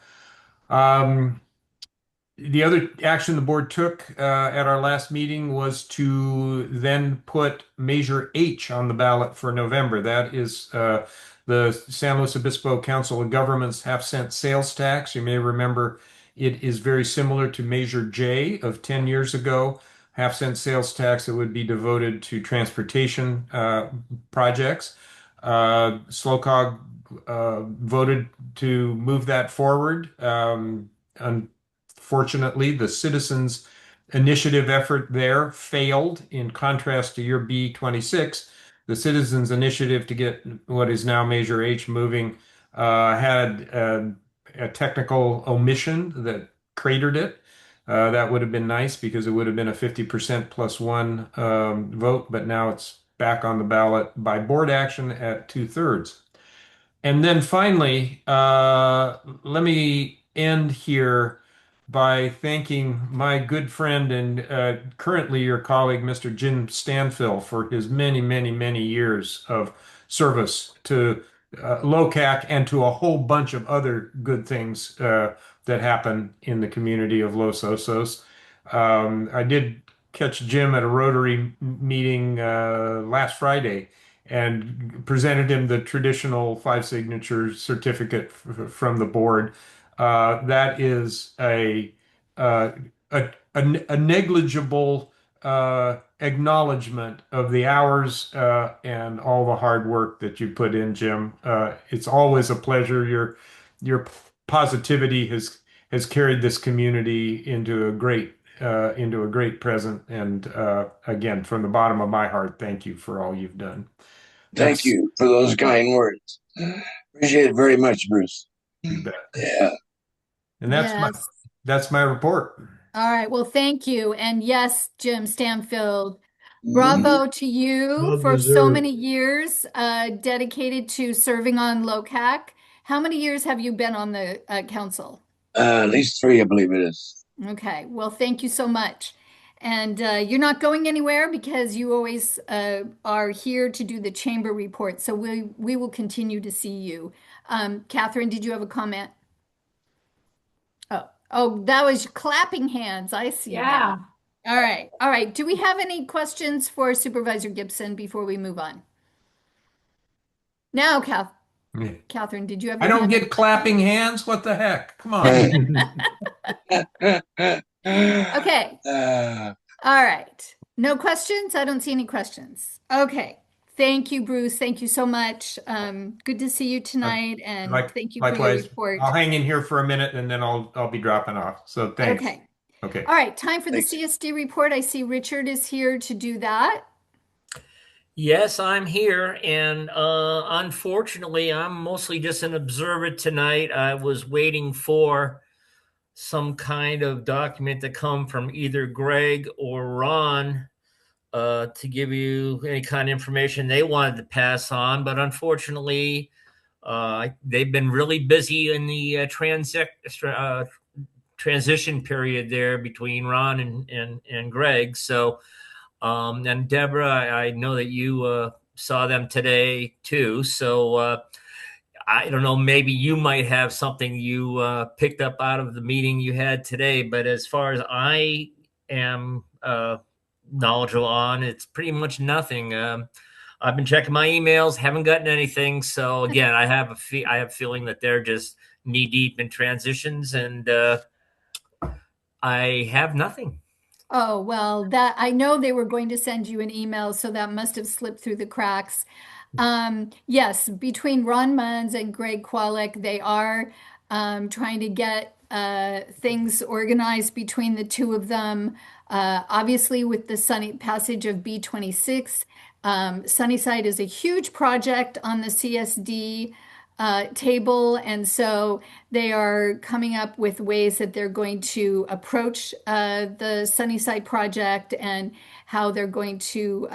The other action the board took at our last meeting was to then put Measure H on the ballot for November. That is the San Luis Obispo Council of Governments half-cent sales tax. You may remember it is very similar to Measure J of 10 years ago, half-cent sales tax that would be devoted to transportation projects. SLOCOG voted to move that forward. Unfortunately, the citizens' initiative effort there failed. In contrast to your B26, the citizens' initiative to get what is now Measure H moving had a technical omission that cratered it. That would have been nice because it would have been a 50% plus one vote, but now it's back on the ballot by board action at 2/3. And then finally, let me end here by thanking my good friend and currently your colleague, Mr. Jim Stanfill, for his many, many, many years of service to LOCAC and to a whole bunch of other good things that happen in the community of Los Osos. I did catch Jim at a Rotary meeting last Friday and presented him the traditional 5 signature certificate from the board. That is a negligible acknowledgement of the hours and all the hard work that you put in, Jim. It's always a pleasure. Your positivity has carried this community into a great present. And again, from the bottom of my heart, thank you for all you've done. Thank you for those kind words. Appreciate it very much, Bruce. You bet. Yeah. And Yes. that's my report. All right. Well, thank you. And yes, Jim Stanfield, bravo to you Well for so deserved. many years dedicated to serving on LOCAC. How many years have you been on the council? At least 3, I believe it is. Okay. Well, thank you so much. And you're not going anywhere because you always are here to do the chamber report. So we will continue to see you. Catherine, did you have a comment? Oh, that was clapping hands. I see Yeah. now. All right. All right. Do we have any questions for Supervisor Gibson before we move on? No, Catherine, did you have I your don't hand get up? clapping hands. What the heck? Come on. Okay. All right. No questions? I don't see any questions. Okay. Thank you, Bruce. Thank you so much. Good to see you tonight, and thank you for your Likewise. report. I'll hang in here for a minute and then I'll be dropping off. So thanks. Okay. Okay. All right. Time for the Thanks. CSD report. I see Richard is here to do that. Yes, I'm here, and unfortunately, I'm mostly just an observer tonight. I was waiting for some kind of document to come from either Greg or Ron to give you any kind of information they wanted to pass on, but unfortunately, they've been really busy in the transition period there between Ron and Greg. So. And Deborah, I know that you saw them today too. So I don't know, maybe you might have something you picked up out of the meeting you had today. But as far as I am knowledgeable on, it's pretty much nothing. I've been checking my emails, haven't gotten anything. So again, I have a feeling that they're just knee deep in transitions, and I have nothing. Oh, well, that I know they were going to send you an email, so that must have slipped through the cracks. Yes, between Ron Munns and Greg Kwolek, they are trying to get things organized between the two of them. Obviously, with the passage of B26, Sunnyside is a huge project on the CSD table, and so they are coming up with ways that they're going to approach the Sunnyside project and how they're going to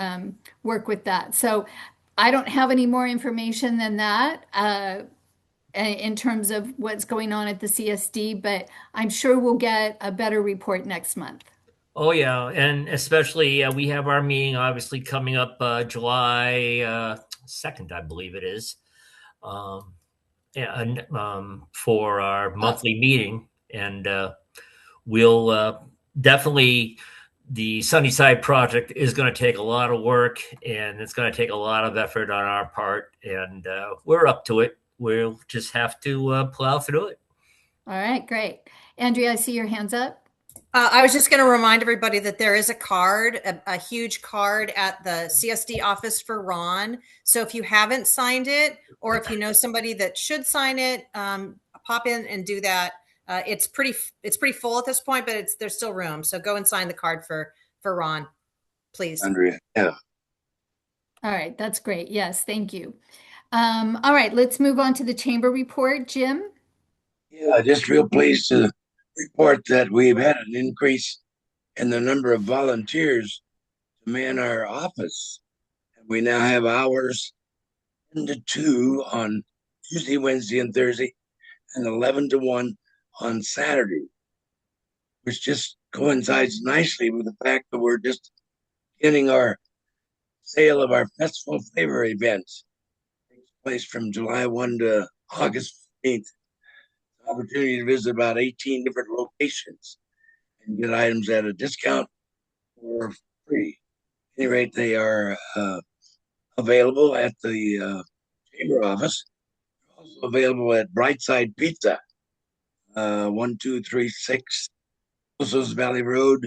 work with that. So I don't have any more information than that in terms of what's going on at the CSD, but I'm sure we'll get a better report next month. Oh yeah, and especially we have our meeting obviously coming up July 2nd, I believe it is, and for our monthly meeting, and we'll definitely, the Sunnyside project is going to take a lot of work, and it's going to take a lot of effort on our part, and we're up to it. We'll just have to plow through it. All right, great. Andrea, I see your hands up. I was just going to remind everybody that there is a card, a huge card at the CSD office for Ron. So if you haven't signed it, or if you know somebody that should sign it, pop in and do that. It's pretty full at this point, but there's still room. So go and sign the card for Ron, please. Andrea, yeah. All right, that's great. Yes, thank you. All right, let's move on to the chamber report. Jim? Yeah, just real pleased to report that we've had an increase in the number of volunteers to man our office. We now have hours 10 to 2 on Tuesday, Wednesday, and Thursday, and 11 to 1 on Saturday, which just coincides nicely with the fact that we're just getting our sale of our Festival Flavor events. It takes place from July 1 to August 15th. Opportunity to visit about 18 different locations and get items at a discount or free. At any rate, they are available at the chamber office. They're also available at Brightside Pizza, 1236 Osos Valley Road,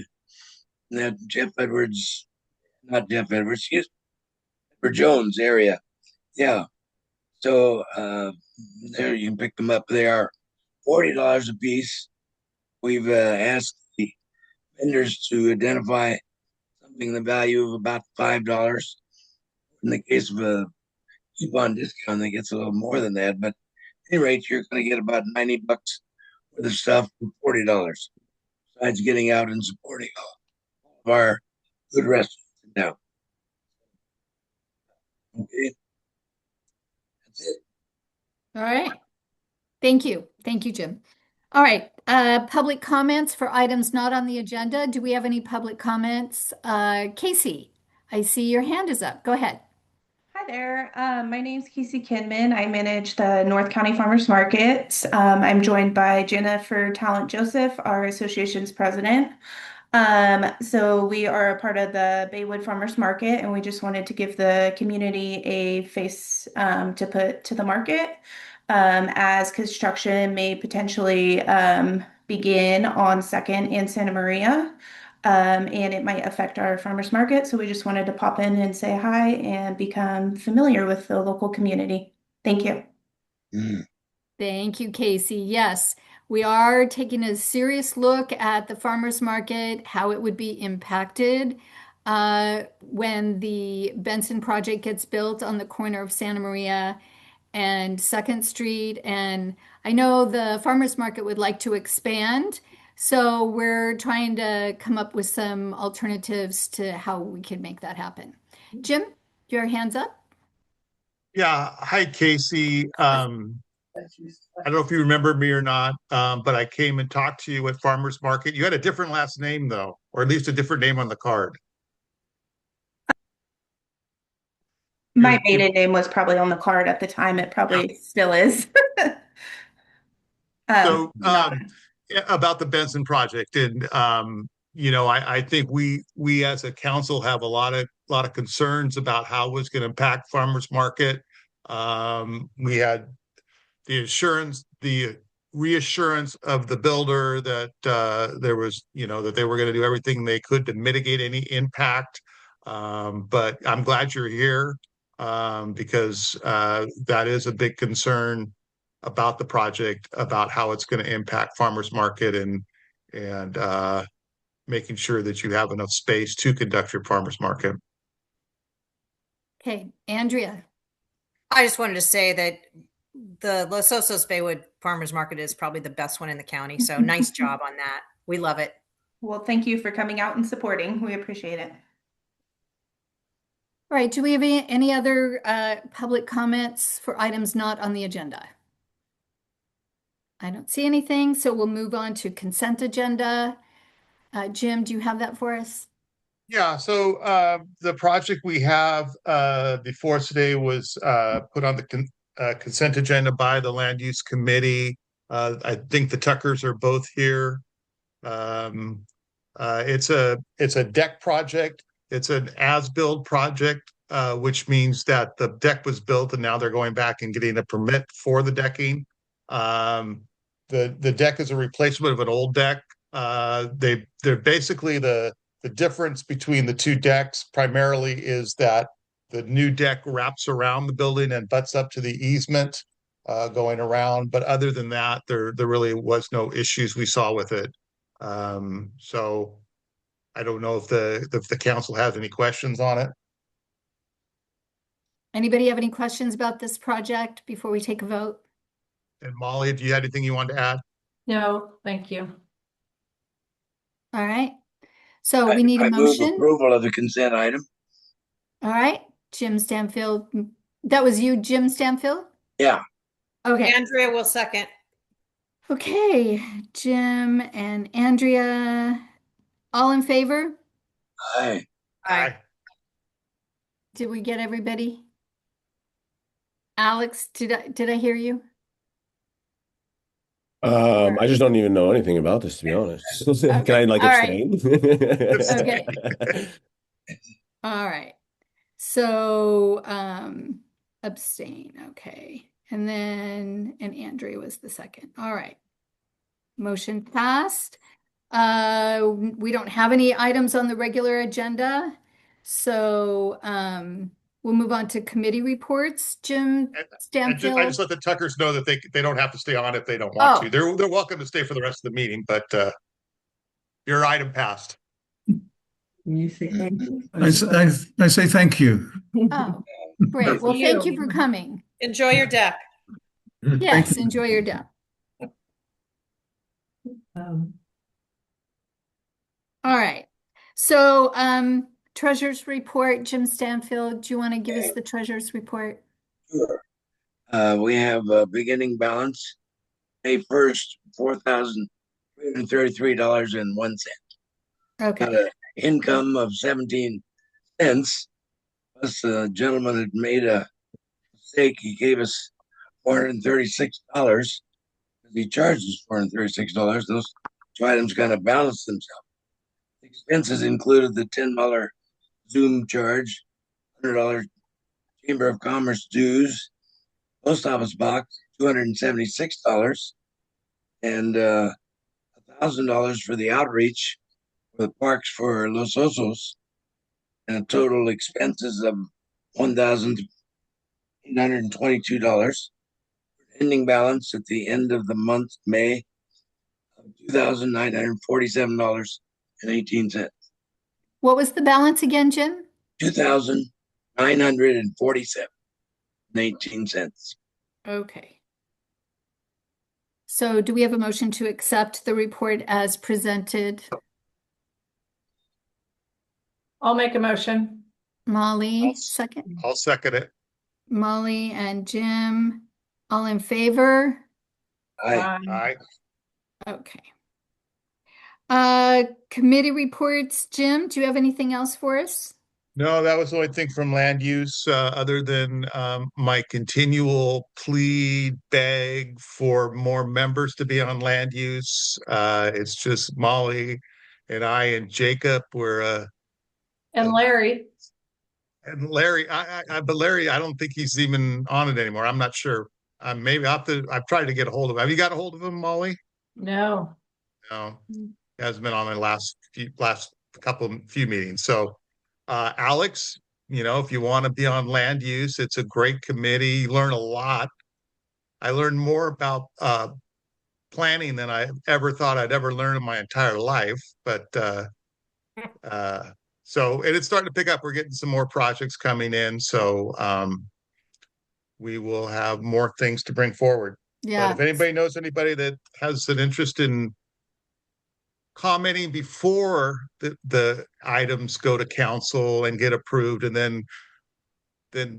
and at Jeff Edwards not Jeff Edwards, excuse me, Edward Jones area. Yeah. So there you can pick them up. They are $40 a piece. We've asked the vendors to identify something the value of about $5. In the case of a coupon discount, that gets a little more than that. But at any rate, you're going to get about $90 worth of stuff for $40. Besides getting out and supporting all of our good restaurants in town. Okay, that's it. All right. Thank you. Thank you, Jim. All right. Public comments for items not on the agenda. Do we have any public comments? Casey, I see your hand is up. Go ahead. Hi there. My name's Casey Kidman. I manage the North County Farmers Market. I'm joined by Jennifer Talent Joseph, our association's president. So we are a part of the Baywood Farmers Market, and we just wanted to give the community a face to put to the market as construction may potentially begin on Second and Santa Maria. And it might affect our farmers market. So we just wanted to pop in and say hi and become familiar with the local community. Thank you. Thank you, Casey. Yes, we are taking a serious look at the farmers market, how it would be impacted when the Benson project gets built on the corner of Santa Maria and Second Street. And I know the farmers market would like to expand. So we're trying to come up with some alternatives to how we can make that happen. Jim, your hands up? Yeah. Hi, Casey. I don't know if you remember me or not, but I came and talked to you at Farmers Market. You had a different last name, though, or at least a different name on the card. My maiden name was probably on the card at the time. It probably still is. So No. about the Benson project, and I think we as a council have a lot of concerns about how it was going to impact farmers market. We had the reassurance of the builder that there was, that they were going to do everything they could to mitigate any impact. But I'm glad you're here because that is a big concern about the project, about how it's going to impact farmers market and making sure that you have enough space to conduct your farmers market. Okay, Andrea. I just wanted to say that the Los Osos Baywood Farmers Market is probably the best one in the county. So nice job on that. We love it. Well, thank you for coming out and supporting. We appreciate it. All right, do we have any other public comments for items not on the agenda? I don't see anything, so we'll move on to consent agenda. Jim, do you have that for us? Yeah, so the project we have before us today was put on the consent agenda by the Land Use Committee. I think the Tuckers are both here. It's a deck project. It's an as-built project, which means that the deck was built and now they're going back and getting a permit for the decking. The deck is a replacement of an old deck. They're basically the difference between the two decks primarily is that the new deck wraps around the building and butts up to the easement going around. But other than that, there really was no issues we saw with it. So I don't know if the council has any questions on it. Anybody have any questions about this project before we take a vote? And Molly, do you have anything you want to add? No, thank you. All right. So we need a I move motion. approval of the consent item. All right. Jim Stanfield. That was you, Jim Stanfield? Yeah. Okay. Andrea will second. Okay. Jim and Andrea, all in favor? Aye. Aye. Did we get everybody? Alex, did I hear you? I just don't even know anything about this, to be honest. Okay. Can I like All right. abstain? Okay. All right. So abstain. Okay. And Andrea was the second. All right. Motion passed. We don't have any items on the regular agenda. So we'll move on to committee reports. Jim I Stanfield. just let the Tuckers know that they don't have to stay on if they don't want to. Oh, They're welcome to stay for the rest of the meeting, but your item passed. You say thank you. I say thank you. oh, great. Well, thank you for coming. Enjoy your deck. Yes, enjoy your day. Um, All right. So treasurer's report, Jim Stanfield, do you want to give us the treasurer's report? Sure. We have a beginning balance, May 1st, $4,333.01. Got Okay. an income of 17 cents. Plus, the gentleman had made a mistake. He gave us $436. He charged us $436. Those two items kind of balanced themselves. Expenses included the $10 Zoom charge, $100 Chamber of Commerce dues, post office box, $276, and $1,000 for the outreach for the parks for Los Osos, and total expenses of $1,822. Ending balance at the end of the month, May, of $2,947.18. What was the balance again, Jim? $2,947.18. Okay. So do we have a motion to accept the report as presented? I'll make a motion. Molly, second. I'll second it. Molly and Jim, all in favor? Aye. Aye. Okay. Committee reports, Jim, do you have anything else for us? No, that was the only thing from land use, other than my continual plea, beg for more members to be on land use. It's just Molly and I and Jacob were And Larry. and Larry. But Larry, I don't think he's even on it anymore. I'm not sure. Maybe I've tried to get a hold of him. Have you got a hold of him, Molly? No. No, he hasn't been on the last few meetings. So, Alex, if you want to be on land use, it's a great committee. You learn a lot. I learned more about planning than I ever thought I'd ever learn in my entire life. But so, and it's starting to pick up. We're getting some more projects coming in. So, we will have more things to bring forward. Yeah. But if anybody knows anybody that has an interest in commenting before the items go to council and get approved, and then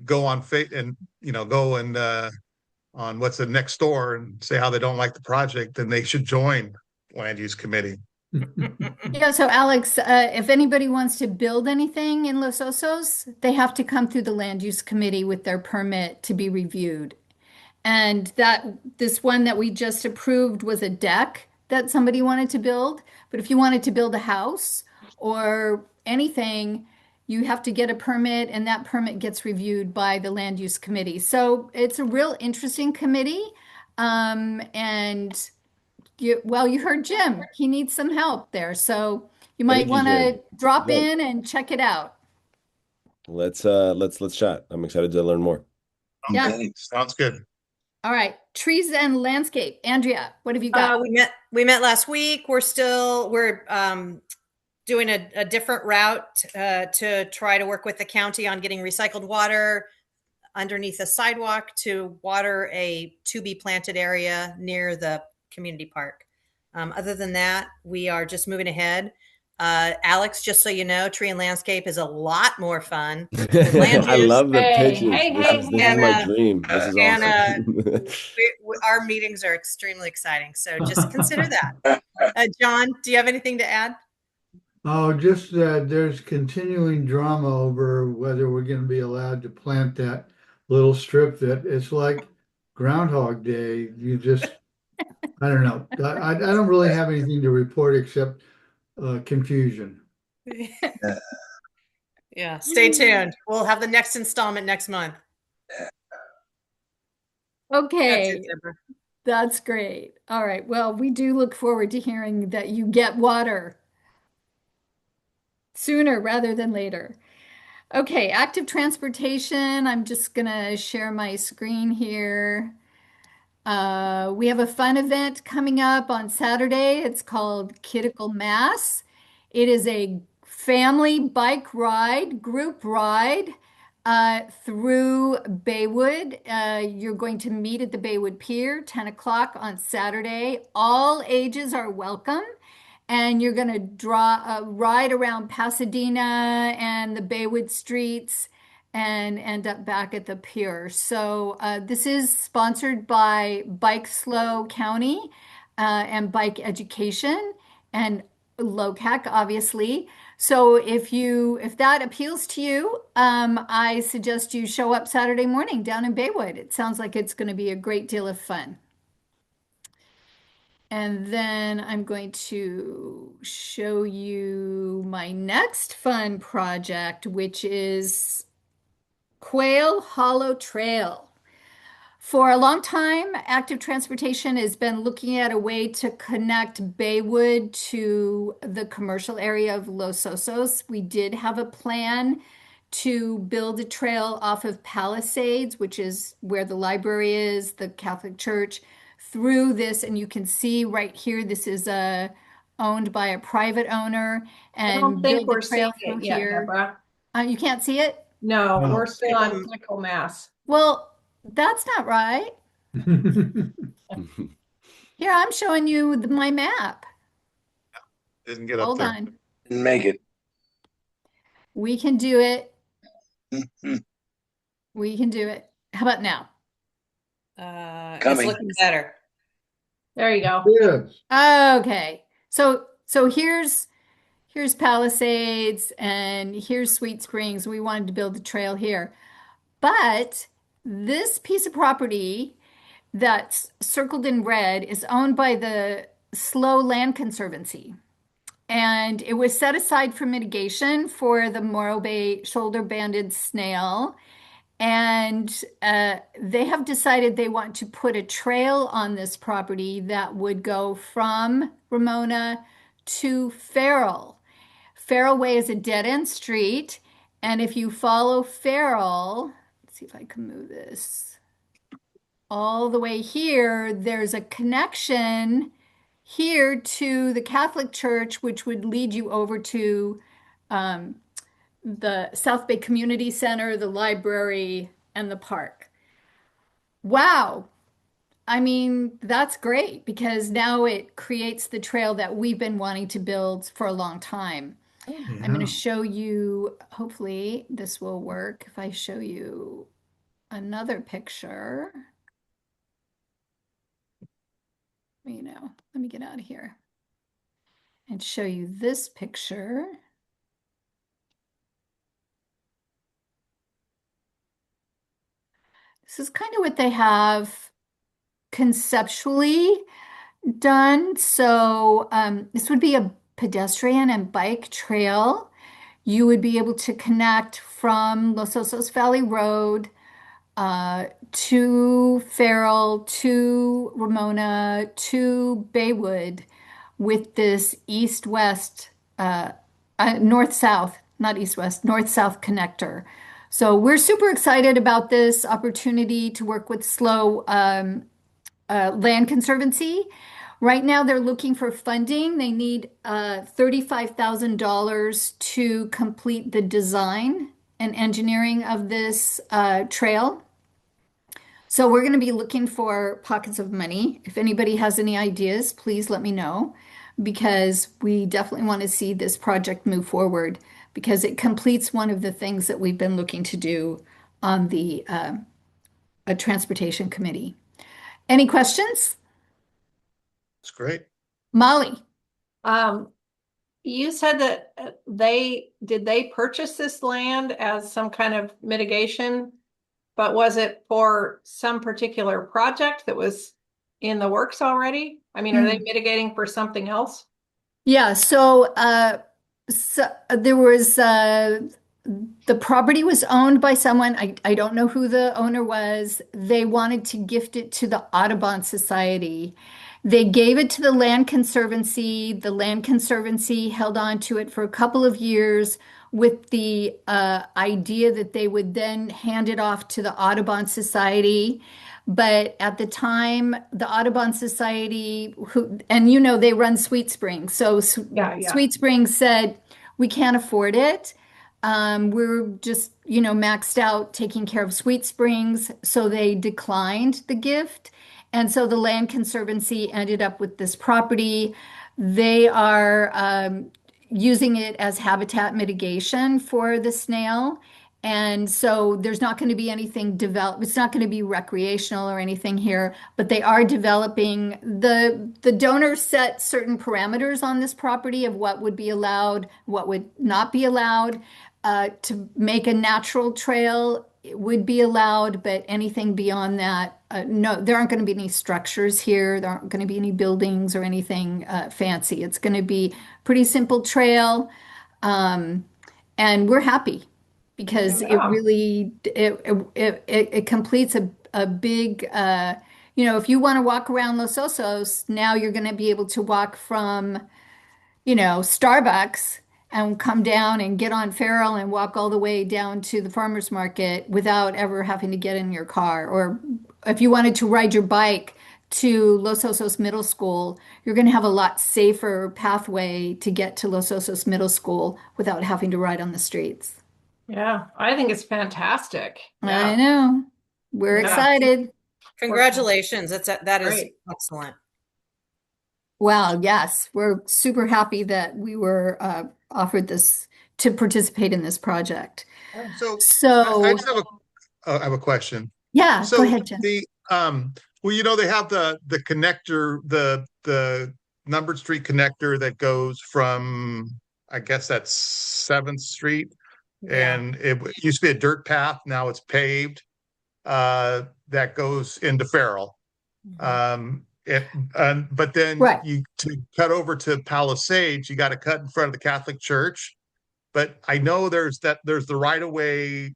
go on and go and on what's the next door and say how they don't like the project, then they should join land use committee. Yeah, so Alex, if anybody wants to build anything in Los Osos, they have to come through the land use committee with their permit to be reviewed. And this one that we just approved was a deck that somebody wanted to build. But if you wanted to build a house or anything, you have to get a permit, and that permit gets reviewed by the land use committee. So it's a real interesting committee. And you heard Jim, he needs some help there. So you might Thank you, want to Jim. drop Yeah. in and check it out. Let's chat. I'm excited to learn more. Yeah. Okay. Sounds good. All right. Trees and landscape. Andrea, what have you got? We met last week. We're doing a different route to try to work with the county on getting recycled water underneath a sidewalk to water a to-be planted area near the community park. Other than that, we are just moving ahead. Alex, just so you know, tree and landscape is a lot more fun. Land I use- love the Hey, pitches. hey, This hey, is hey. my dream. This is and, awesome. our meetings are extremely exciting. So just consider that. John, do you have anything to add? Oh, just that there's continuing drama over whether we're going to be allowed to plant that little strip that it's like Groundhog Day. I don't know. I don't really have anything to report except confusion. Yeah, stay tuned. We'll have the next installment next month. Okay. That's it, Deborah. That's great. All right. Well, we do look forward to hearing that you get water sooner rather than later. Okay, active transportation. I'm just gonna share my screen here. We have a fun event coming up on Saturday. It's called Kiddical Mass. It is a family bike ride, group ride through Baywood. You're going to meet at the Baywood Pier, 10 o'clock on Saturday. All ages are welcome. And you're going to draw a ride around Pasadena and the Baywood streets and end up back at the pier. So this is sponsored by Bike Slow County and Bike Education and LOCAC, obviously. So if that appeals to you, I suggest you show up Saturday morning down in Baywood. It sounds like it's going to be a great deal of fun. And then I'm going to show you my next fun project, which is Quail Hollow Trail. For a long time, Active Transportation has been looking at a way to connect Baywood to the commercial area of Los Osos. We did have a plan to build a trail off of Palisades, which is where the library is, the Catholic Church, through this. And you can see right here, this is owned by a private owner, I don't and think build the we're trail seeing through it yet, here. Deborah. You can't see it? No, No. we're still on critical mass. Well, that's not right. Here, I'm showing you my map. Didn't get up Hold there. on. Didn't make it. We can do it. We can do it. How about now? It's Coming. looking better. There you go. Yes. Okay. So here's Palisades and here's Sweet Springs. We wanted to build a trail here. But this piece of property that's circled in red is owned by the Slow Land Conservancy. And it was set aside for mitigation for the Morro Bay shoulder-banded snail. And they have decided they want to put a trail on this property that would go from Ramona to Farrell. Farrell Way is a dead-end street. And if you follow Farrell, let's see if I can move this all the way here, there's a connection here to the Catholic Church, which would lead you over to the South Bay Community Center, the library, and the park. Wow. I mean, that's great because now it creates the trail that we've been wanting to build for a long time. I'm going to show you, hopefully this will work if I show you another picture. Let me get out of here and show you this picture. This is kind of what they have conceptually done. So this would be a pedestrian and bike trail. You would be able to connect from Los Osos Valley Road to Farrell, to Ramona, to Baywood with this east-west, north-south, not east-west, north-south connector. So we're super excited about this opportunity to work with Slow Land Conservancy. Right now, they're looking for funding. They need $35,000 to complete the design and engineering of this trail. So we're going to be looking for pockets of money. If anybody has any ideas, please let me know because we definitely want to see this project move forward because it completes one of the things that we've been looking to do on the transportation committee. Any questions? That's great. Molly. You said that they purchase this land as some kind of mitigation, but was it for some particular project that was in the works already? I mean, are they mitigating for something else? Yeah, so there was the property was owned by someone. I don't know who the owner was. They wanted to gift it to the Audubon Society. They gave it to the Land Conservancy. The Land Conservancy held on to it for a couple of years with the idea that they would then hand it off to the Audubon Society. But at the time, the Audubon Society, who, and you know, they run Sweet Springs. So Yeah. Sweet Springs said, we can't afford it. We're just, maxed out taking care of Sweet Springs. So they declined the gift. And so the Land Conservancy ended up with this property. They are using it as habitat mitigation for the snail. And so there's not going to be anything developed. It's not going to be recreational or anything here, but they are developing. The donors set certain parameters on this property of what would be allowed, what would not be allowed. To make a natural trail it would be allowed, but anything beyond that, no, there aren't going to be any structures here. There aren't going to be any buildings or anything fancy. It's going to be pretty simple trail, um, and we're happy because it Yeah. really it completes a big if you want to walk around Los Osos, now you're going to be able to walk from Starbucks and come down and get on Farrell and walk all the way down to the farmer's market without ever having to get in your car. Or if you wanted to ride your bike to Los Osos Middle School, you're going to have a lot safer pathway to get to Los Osos Middle School without having to ride on the streets. Yeah, I think it's fantastic. I Yeah. know. We're Yeah. excited. Congratulations. That is Great. excellent. Well, yes, we're super happy that we were offered this to participate in this project. So I So, just I have a question. yeah, go So ahead, Jen. well, they have the connector, the numbered street connector that goes from, I guess that's 7th Street, Yeah. and it used to be a dirt path, now it's paved, that goes into Farrell. But then Right. to cut over to Palisades, you got to cut in front of the Catholic Church. But I know there's the right of way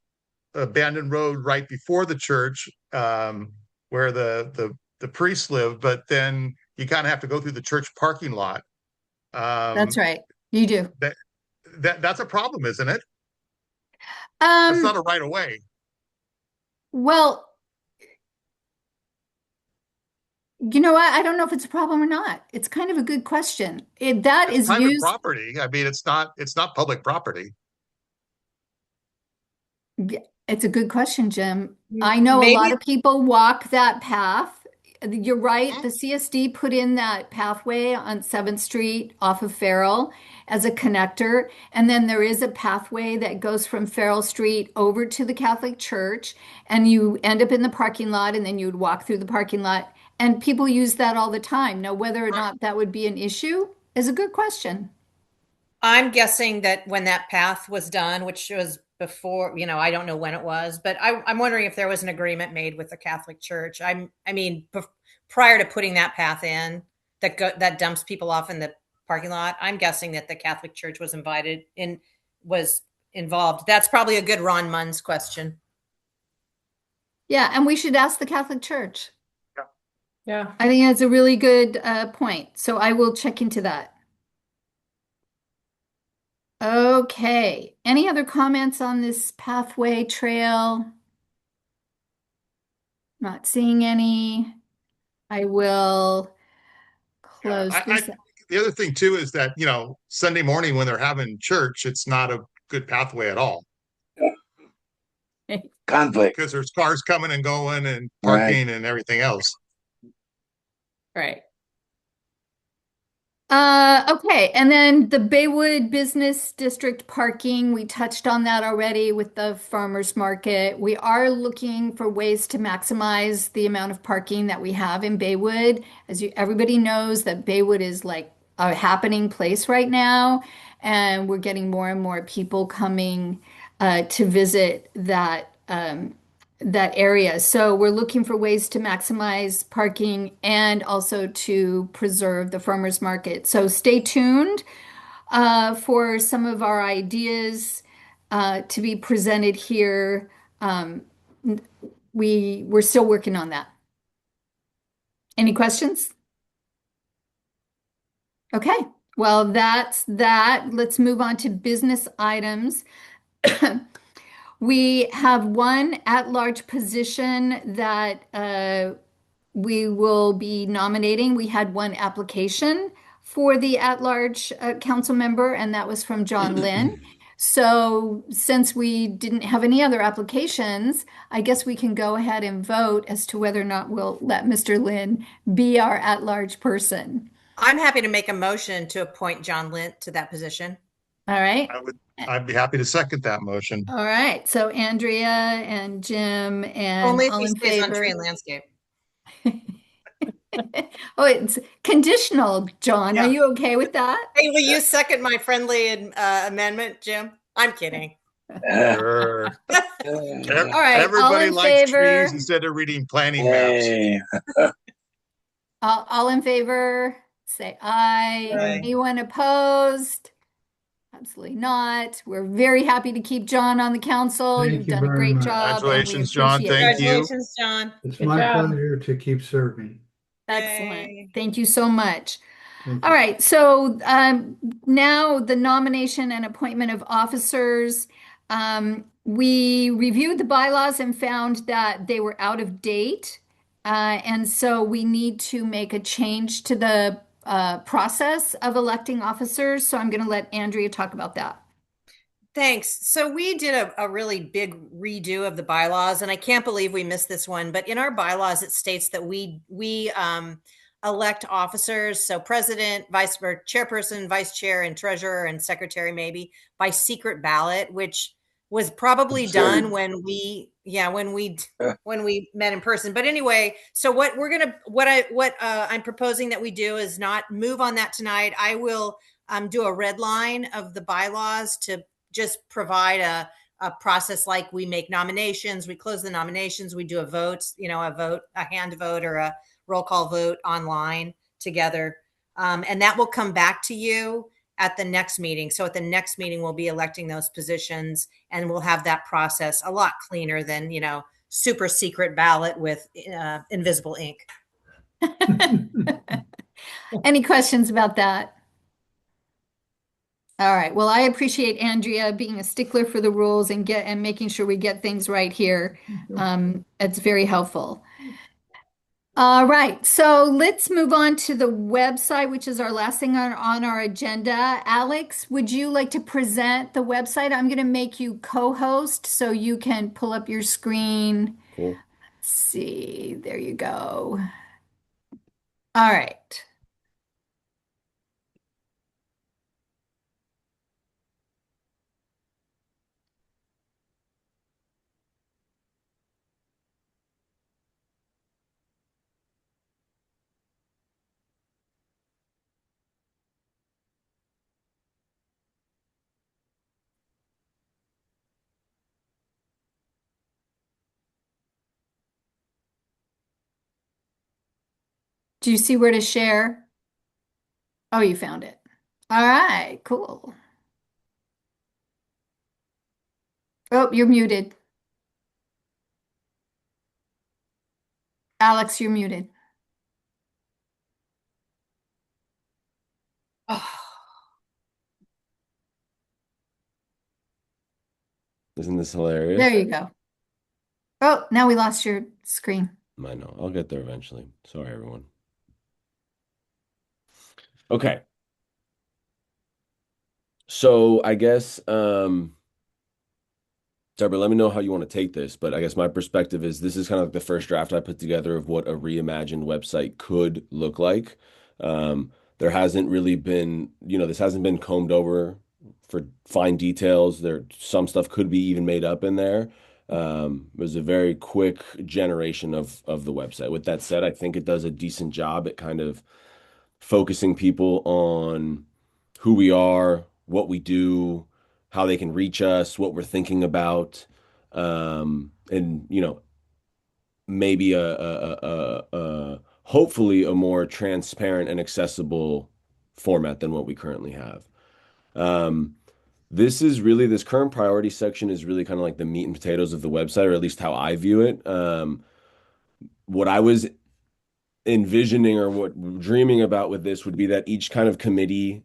abandoned road right before the church, where the priests live, but then you kind of have to go through the church parking lot. That's right. You do. That's a problem, isn't it? That's not Um, a right of way. well, you know what? I don't know if it's a problem or not. It's kind of a good question. That It's is private used. property. I mean, it's not public property. Yeah, it's a good question, Jim. I know a lot Maybe of people walk that path. You're right. Mhm. The CSD put in that pathway on 7th Street off of Farrell as a connector. And then there is a pathway that goes from Farrell Street over to the Catholic Church. And you end up in the parking lot, and then you would walk through the parking lot. And people use that all the time. Now, whether or Right. not that would be an issue is a good question. I'm guessing that when that path was done, which was before, I don't know when it was, but I'm wondering if there was an agreement made with the Catholic Church. Prior to putting that path in that dumps people off in the parking lot, I'm guessing that the Catholic Church was involved. That's probably a good Ron Munn's question. Yeah, and we should ask the Catholic Church. Yeah. I think that's a really good point. So I will check into that. Okay. Any other comments on this pathway trail? Not seeing any. I will Yeah, close this. the other thing too is that Sunday morning when they're having church, it's not a good pathway at all Conflict. because there's cars coming and going and Right. parking and everything else. Right. Okay, and then the Baywood Business District parking, we touched on that already with the farmers market. We are looking for ways to maximize the amount of parking that we have in Baywood. Everybody knows that Baywood is like a happening place right now, and we're getting more and more people coming to visit that area. So we're looking for ways to maximize parking and also to preserve the farmers market. So stay tuned for some of our ideas to be presented here. We're still working on that. Any questions? Okay, well, that's that. Let's move on to business items. We have one at-large position that we will be nominating. We had one application for the at-large council member, and that was from John Lynn. So since we didn't have any other applications, I guess we can go ahead and vote as to whether or not we'll let Mr. Lynn be our at-large person. I'm happy to make a motion to appoint John Lint to that position. All right. I'd be happy to second that motion. All right. So Andrea and Jim and Only if all he in stays on favor. tree and landscape. Oh, it's conditional, John. Yeah. Are you okay with that? Hey, will you second my friendly amendment, Jim? I'm kidding. Sure. All right. All Everybody in likes favor. trees instead of reading planning maps. Hey, All in favor, say aye. Aye. Anyone opposed? Absolutely not. We're very happy to keep John on the council. Thank You've you done a very great much. job, and we Congratulations, John. appreciate it. Thank you. Congratulations, John. It's Good my job. pleasure to keep serving. Excellent. Yay. Thank you so much. Thank All you. right, so now the nomination and appointment of officers. We reviewed the bylaws and found that they were out of date. And so we need to make a change to the process of electing officers. So I'm going to let Andrea talk about that. Thanks. So we did a really big redo of the bylaws, and I can't believe we missed this one. But in our bylaws, it states that we elect officers, so president, vice or chairperson, vice chair, and treasurer and secretary, maybe by secret ballot, which was probably Absurd. done when we when we met in person. But anyway, so what I'm proposing that we do is not move on that tonight. I will do a red line of the bylaws to just provide a process like we make nominations, we close the nominations, we do a vote, a hand vote or a roll call vote online together. And that will come back to you at the next meeting. So at the next meeting, we'll be electing those positions and we'll have that process a lot cleaner than, super secret ballot with invisible ink. Any questions about that? All right. Well, I appreciate Andrea being a stickler for the rules and making sure we get things right here. It's very helpful. All right. So let's move on to the website, which is our last thing on our agenda. Alex, would you like to present the website? I'm going to make you co-host so you can pull up your screen. Cool. Let's see. There you go. All right. Do you see where to share? Oh, you found it. All right, cool. Oh, you're muted. Alex, you're muted. Oh, Isn't this hilarious? there you go. Oh, now we lost your screen. I know. I'll get there eventually. Sorry, everyone. Okay. So I guess, Deborah, let me know how you want to take this, but I guess my perspective is this is kind of like the first draft I put together of what a reimagined website could look like. There hasn't really been, this hasn't been combed over for fine details. Some stuff could be even made up in there. It was a very quick generation of the website. With that said, I think it does a decent job at kind of focusing people on who we are, what we do, how they can reach us, what we're thinking about, and maybe hopefully a more transparent and accessible format than what we currently have. This current priority section is really kind of like the meat and potatoes of the website, or at least how I view it. What I was envisioning or what we're dreaming about with this would be that each kind of committee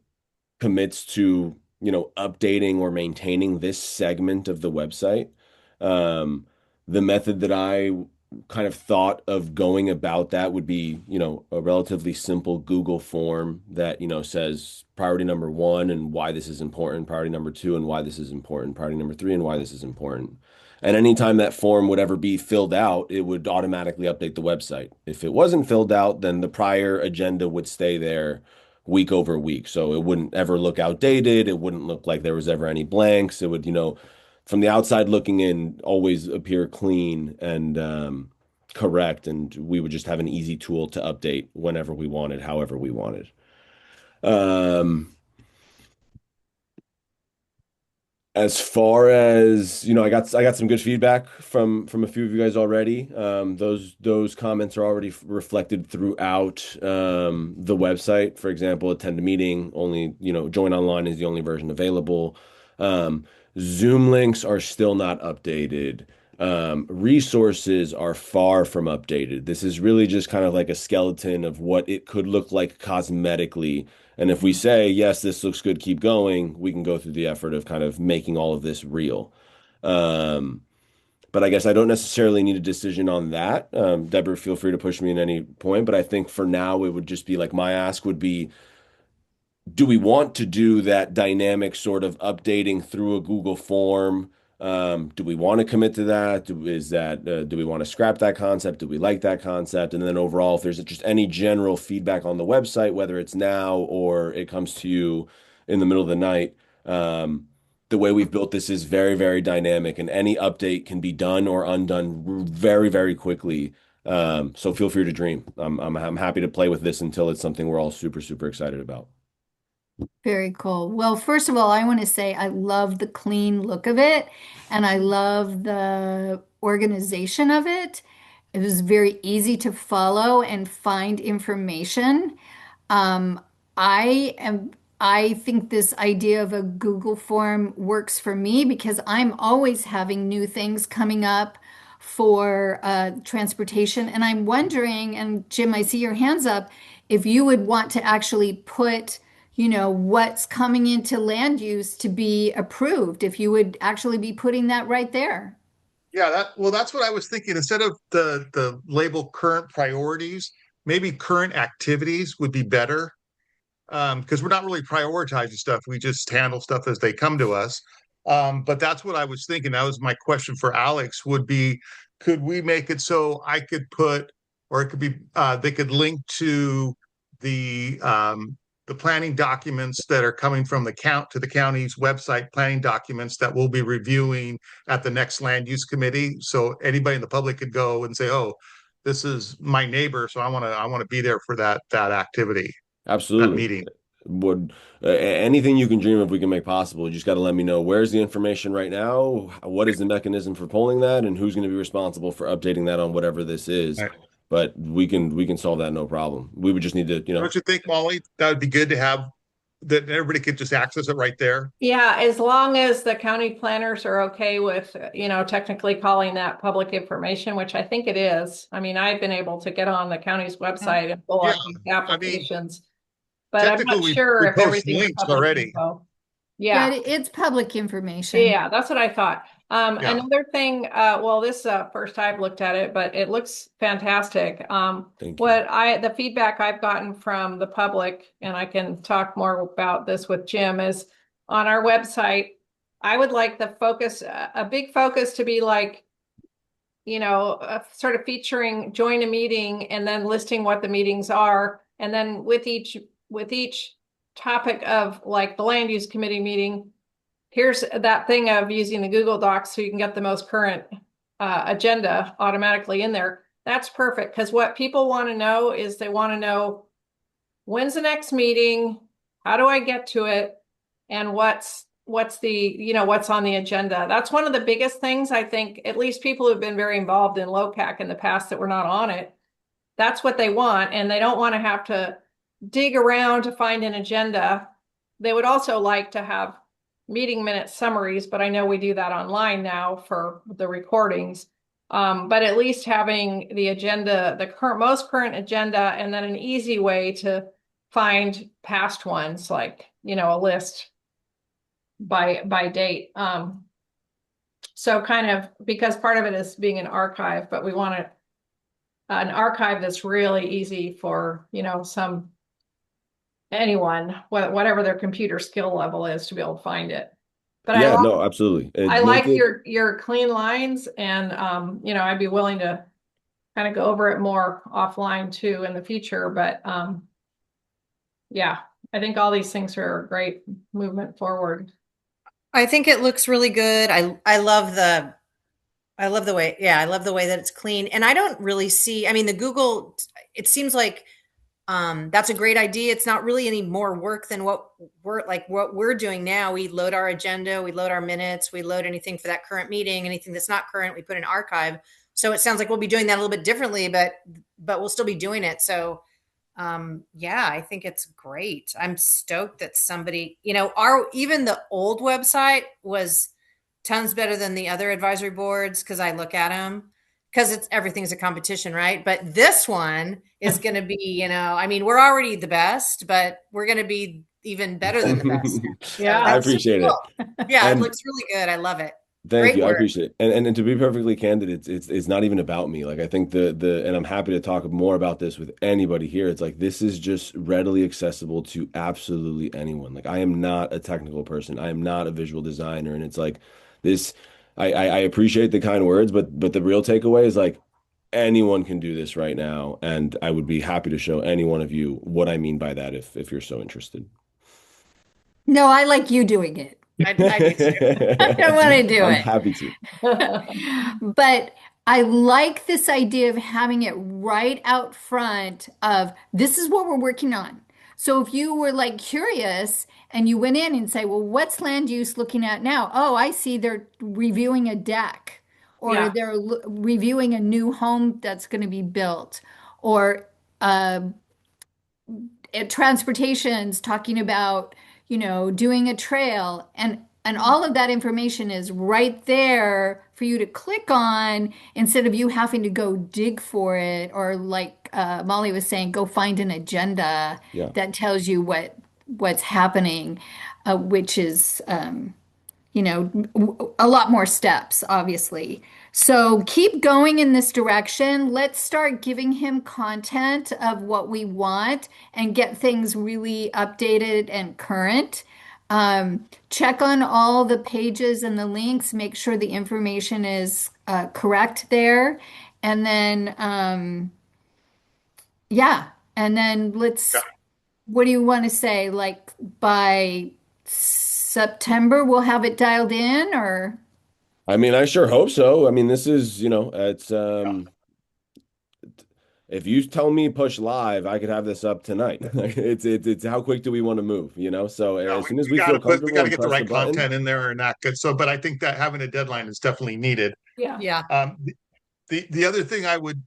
commits to, updating or maintaining this segment of the website. The method that I kind of thought of going about that would be, a relatively simple Google form that, says priority number 1 and why this is important, priority number 2 and why this is important, priority number 3 and why this is important. And anytime that form would ever be filled out, it would automatically update the website. If it wasn't filled out, then the prior agenda would stay there week over week. So it wouldn't ever look outdated. It wouldn't look like there was ever any blanks. It would, from the outside looking in, always appear clean and correct. And we would just have an easy tool to update whenever we wanted, however we wanted. As far as, I got some good feedback from a few of you guys already. Those comments are already reflected throughout the website. For example, attend a meeting, only, join online is the only version available. Zoom links are still not updated. Resources are far from updated. This is really just kind of like a skeleton of what it could look like cosmetically. And if we say, yes, this looks good, keep going, we can go through the effort of kind of making all of this real. But I guess I don't necessarily need a decision on that. Deborah, feel free to push me at any point. But I think for now, it would just be like my ask would be, do we want to do that dynamic sort of updating through a Google form? Do we want to commit to that? Do we want to scrap that concept? Do we like that concept? And then overall, if there's just any general feedback on the website, whether it's now or it comes to you in the middle of the night, the way we've built this is very, very dynamic, and any update can be done or undone very, very quickly. So feel free to dream. I'm happy to play with this until it's something we're all super, super excited about. Very cool. Well, first of all, I want to say I love the clean look of it and I love the organization of it. It was very easy to follow and find information. Um, I am, I think this idea of a Google form works for me because I'm always having new things coming up for transportation. And I'm wondering, and Jim, I see your hands up, if you would want to actually put, what's coming into land use to be approved, if you would actually be putting that right there. Yeah, that's what I was thinking. Instead of the label current priorities, maybe current activities would be better. Because we're not really prioritizing stuff. We just handle stuff as they come to us. But that's what I was thinking. That was my question for Alex would be, could we make it so I could put, or it could be, they could link to the planning documents that are coming from the county's website, planning documents that we'll be reviewing at the next land use committee. So anybody in the public could go and say, oh, this is my neighbor, so I want to be there for that activity, that Absolutely. meeting. Would anything you can dream of, we can make possible. You just got to let me know where's the information right now, what is the mechanism for pulling that, and who's going to be responsible for updating that on whatever this is. Right. But we can solve that no problem. We would just need to, Don't you think, Molly? That would be good to have that everybody could just access it right there. Yeah, as long as the county planners are okay with, technically calling that public information, which I think it is. I mean, I've been able to get on the county's website and pull Yeah, up these I mean, applications, but I'm technically not sure we if post everything's links public already. info. Yeah, Yeah. it's public information. Yeah, that's what I thought. Yeah. Another thing, well, this first I've looked at it, but it looks fantastic. Thank you. The feedback I've gotten from the public, and I can talk more about this with Jim, is on our website, I would like the focus, a big focus to be like, sort of featuring join a meeting and then listing what the meetings are. And then with each topic of like the land use committee meeting, here's that thing of using the Google Docs so you can get the most current agenda automatically in there. That's perfect, because what people want to know is they want to know when's the next meeting, how do I get to it, and what's what's on the agenda. That's one of the biggest things, I think, at least people who've been very involved in LOCAC in the past that were not on it. That's what they want, and they don't want to have to dig around to find an agenda. They would also like to have meeting minute summaries, but I know we do that online now for the recordings. But at least having the agenda, the most current agenda, and then an easy way to find past ones, like, a list by date. So kind of, because part of it is being an archive, but we want an archive that's really easy for, anyone, whatever their computer skill level is, to be able to find it. But Yeah, no, absolutely. I Make like it your clean lines, and I'd be willing to kind of go over it more offline too in the future. But yeah, I think all these things are a great movement forward. I think it looks really good. I love the way, yeah, I love the way that it's clean. And I don't really see, I mean, the Google, it seems like that's a great idea. It's not really any more work than what we're doing now. We load our agenda, we load our minutes, we load anything for that current meeting, anything that's not current, we put in archive. So it sounds like we'll be doing that a little bit differently, but we'll still be doing it. So yeah, I think it's great. I'm stoked that somebody, even the old website was tons better than the other advisory boards, because I look at them, because everything's a competition, right? But this one is going to be, I mean, we're already the best, but we're going to be even better than the best. Yeah. I That's super appreciate it. cool. Yeah, it And looks really good. I love it. thank Great you. I work. appreciate it. And to be perfectly candid, it's not even about me. Like I think and I'm happy to talk more about this with anybody here. It's like this is just readily accessible to absolutely anyone. Like I am not a technical person. I am not a visual designer. And it's like this I appreciate the kind words, but the real takeaway is like anyone can do this right now. And I would be happy to show any one of you what I mean by that if you're so interested. No, I like you doing it. I do too. I don't want to do I'm it. happy to. But I like this idea of having it right out front of this is what we're working on. So if you were like curious and you went in and say, well, what's land use looking at now? Oh, I see they're reviewing a deck, or Yeah. they're reviewing a new home that's going to be built, or uh, transportation's talking about, doing a trail, and all of that information is right there for you to click on instead of you having to go dig for it, or like Molly was saying, go find an agenda Yeah. that tells you what's happening, which is a lot more steps, obviously. So keep going in this direction. Let's start giving him content of what we want and get things really updated and current. Check on all the pages and the links, make sure the information is correct there. And then, yeah, and then what do you want to say? Like by September, we'll have it dialed in, or? I mean, I sure hope so. I mean, this is, it's if you tell me push live, I could have this up tonight. It's how quick do we want to move, So No, as soon as we we got feel to we got comfortable to and get the press the right button, content in there and that good. So, but I think that having a deadline is definitely needed. Yeah. Yeah. The other thing I would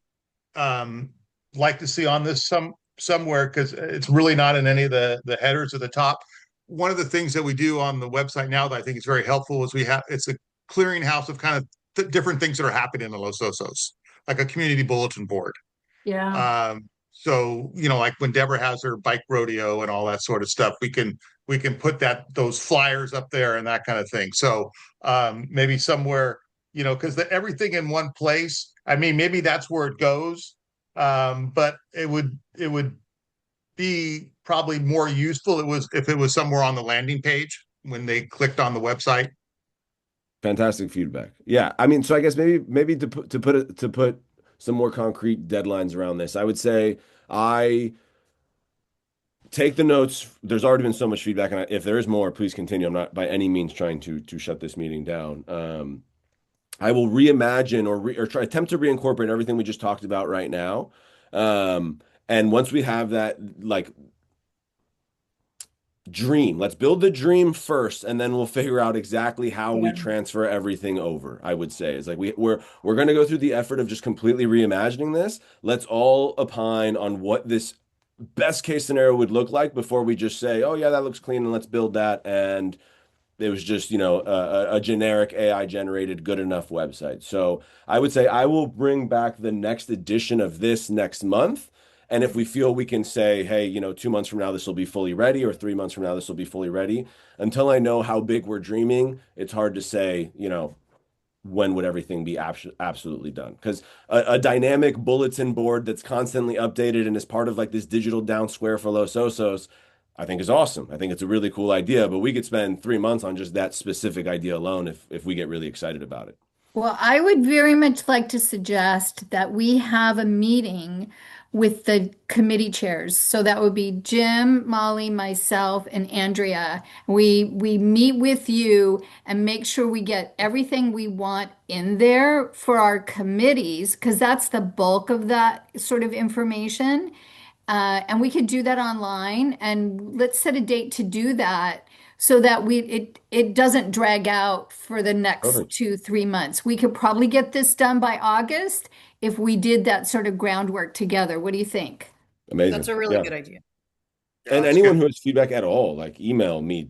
um, like to see on this somewhere, because it's really not in any of the headers at the top. One of the things that we do on the website now that I think is very helpful is it's a clearinghouse of kind of different things that are happening in Los Osos, like a community bulletin board. Yeah. So like when Deborah has her bike rodeo and all that sort of stuff, we can put those flyers up there and that kind of thing. So maybe somewhere, because everything in one place. I mean, maybe that's where it goes, but it would be probably more useful if it was somewhere on the landing page when they clicked on the website. fantastic feedback. Yeah, I mean, so I guess maybe to put some more concrete deadlines around this, I would say I take the notes. There's already been so much feedback, and if there is more, please continue. I'm not by any means trying to shut this meeting down. I will reimagine or try attempt to reincorporate everything we just talked about right now. And once we have that, like dream, let's build the dream first, and then we'll figure out exactly how we Yeah. transfer everything over. I would say is like we're going to go through the effort of just completely reimagining this. Let's all opine on what this best case scenario would look like before we just say, oh yeah, that looks clean and let's build that. And It was just, a generic AI generated good enough website. So I would say I will bring back the next edition of this next month. And if we feel we can say, hey, 2 months from now, this will be fully ready, or 3 months from now, this will be fully ready. Until I know how big we're dreaming, it's hard to say, when would everything be absolutely done? Because a dynamic bulletin board that's constantly updated and is part of like this digital down square for Los Osos, I think is awesome. I think it's a really cool idea, but we could spend 3 months on just that specific idea alone if we get really excited about it. Well, I would very much like to suggest that we have a meeting with the committee chairs. So that would be Jim, Molly, myself, and Andrea. We meet with you and make sure we get everything we want in there for our committees, because that's the bulk of that sort of information. And we could do that online, and let's set a date to do that so that it doesn't drag out for the next Perfect. 2, 3 months. We could probably get this done by August if we did that sort of groundwork together. What do you think? That's Amazing. a really Yeah. good idea. Yeah, And that's anyone good. who has feedback at all, like email me,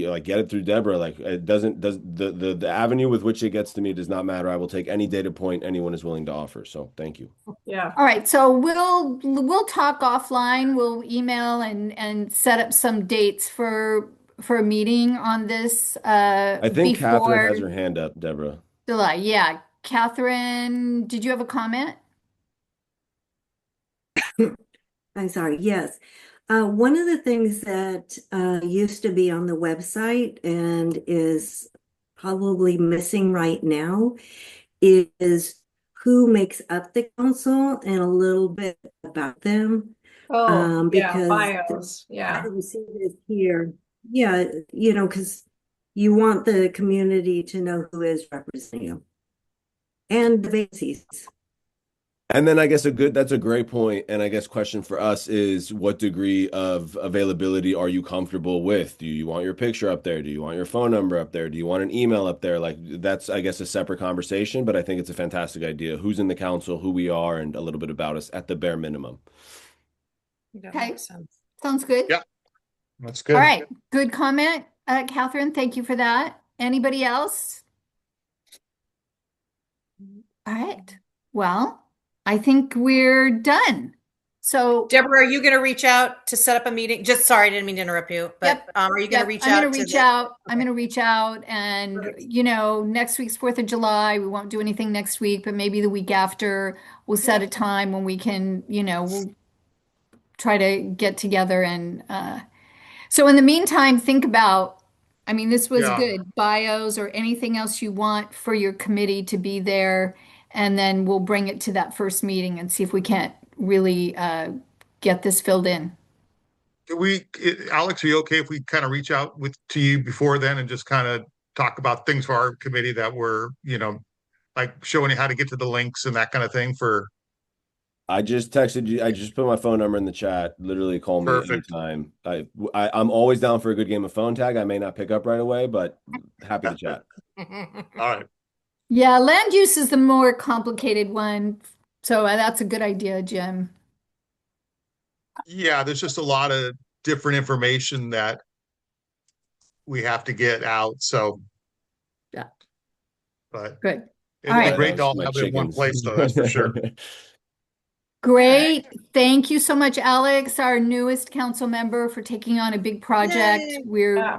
like get it through Deborah. Like it does the avenue with which it gets to me does not matter. I will take any data point anyone is willing to offer. So thank you. Yeah. All right, so we'll talk offline. We'll email and set up some dates for a meeting on this I think Catherine before has her hand up, Deborah. July. Yeah, Catherine, did you have a comment? I'm sorry. Yes. One of the things that used to be on the website and is probably missing right now is who makes up the council and a little bit about them. Oh, yeah, Because bios. I Yeah. don't see this here. Yeah, because you want the community to know who is representing you and the vacancies. And then I guess that's a great point. And I guess question for us is what degree of availability are you comfortable with? Do you want your picture up there? Do you want your phone number up there? Do you want an email up there? Like that's, I guess, a separate conversation, but I think it's a fantastic idea. Who's in the council, who we are, and a little bit about us at the bare minimum. That Okay. makes sense. Sounds good. Yeah, that's All good. right, good comment, Catherine. Thank you for that. Anybody else? All right. Well, I think we're done. So, Deborah, are you going to reach out to set up a meeting? Just sorry, I didn't mean to interrupt you, but Yep. are you going yep, to reach I'm gonna out to reach the? out. I'm Okay. gonna reach out, and Perfect. next week's 4th of July. We won't do anything next week, but maybe the week after we'll set a time when we can, we'll try to get together and so in the meantime, think about, I mean, this was Yeah. good, bios or anything else you want for your committee to be there, and then we'll bring it to that first meeting and see if we can't really get this filled in. Alex, are you okay if we kind of reach out to you before then and just kind of talk about things for our committee that were, like showing you how to get to the links and that kind of thing for I just texted you. I just put my phone number in the chat. Literally call me perfect. anytime. I'm always down for a good game of phone tag. I may not pick up right away, but happy to chat. All right. Yeah, land use is the more complicated one, so that's a good idea, Jim. Yeah, there's just a lot of different information that we have to get out. So, Yeah, but good. it'd All be right. great to all My have it in one chickens. place, though. That's for sure. Great. Thank you so much, Alex, our newest council member, for taking on a big project. Yay. We're Yeah.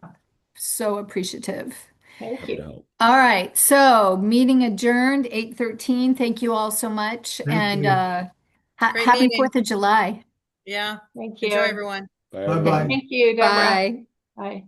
so appreciative. Thank Happy to you. help. All right, so meeting adjourned 8:13. Thank you all so much, Thank and you. Great happy meeting. 4th of July. Yeah. Thank Enjoy, you. everyone. Bye, Bye-bye. everyone. Thank you, Deborah. Bye. Bye.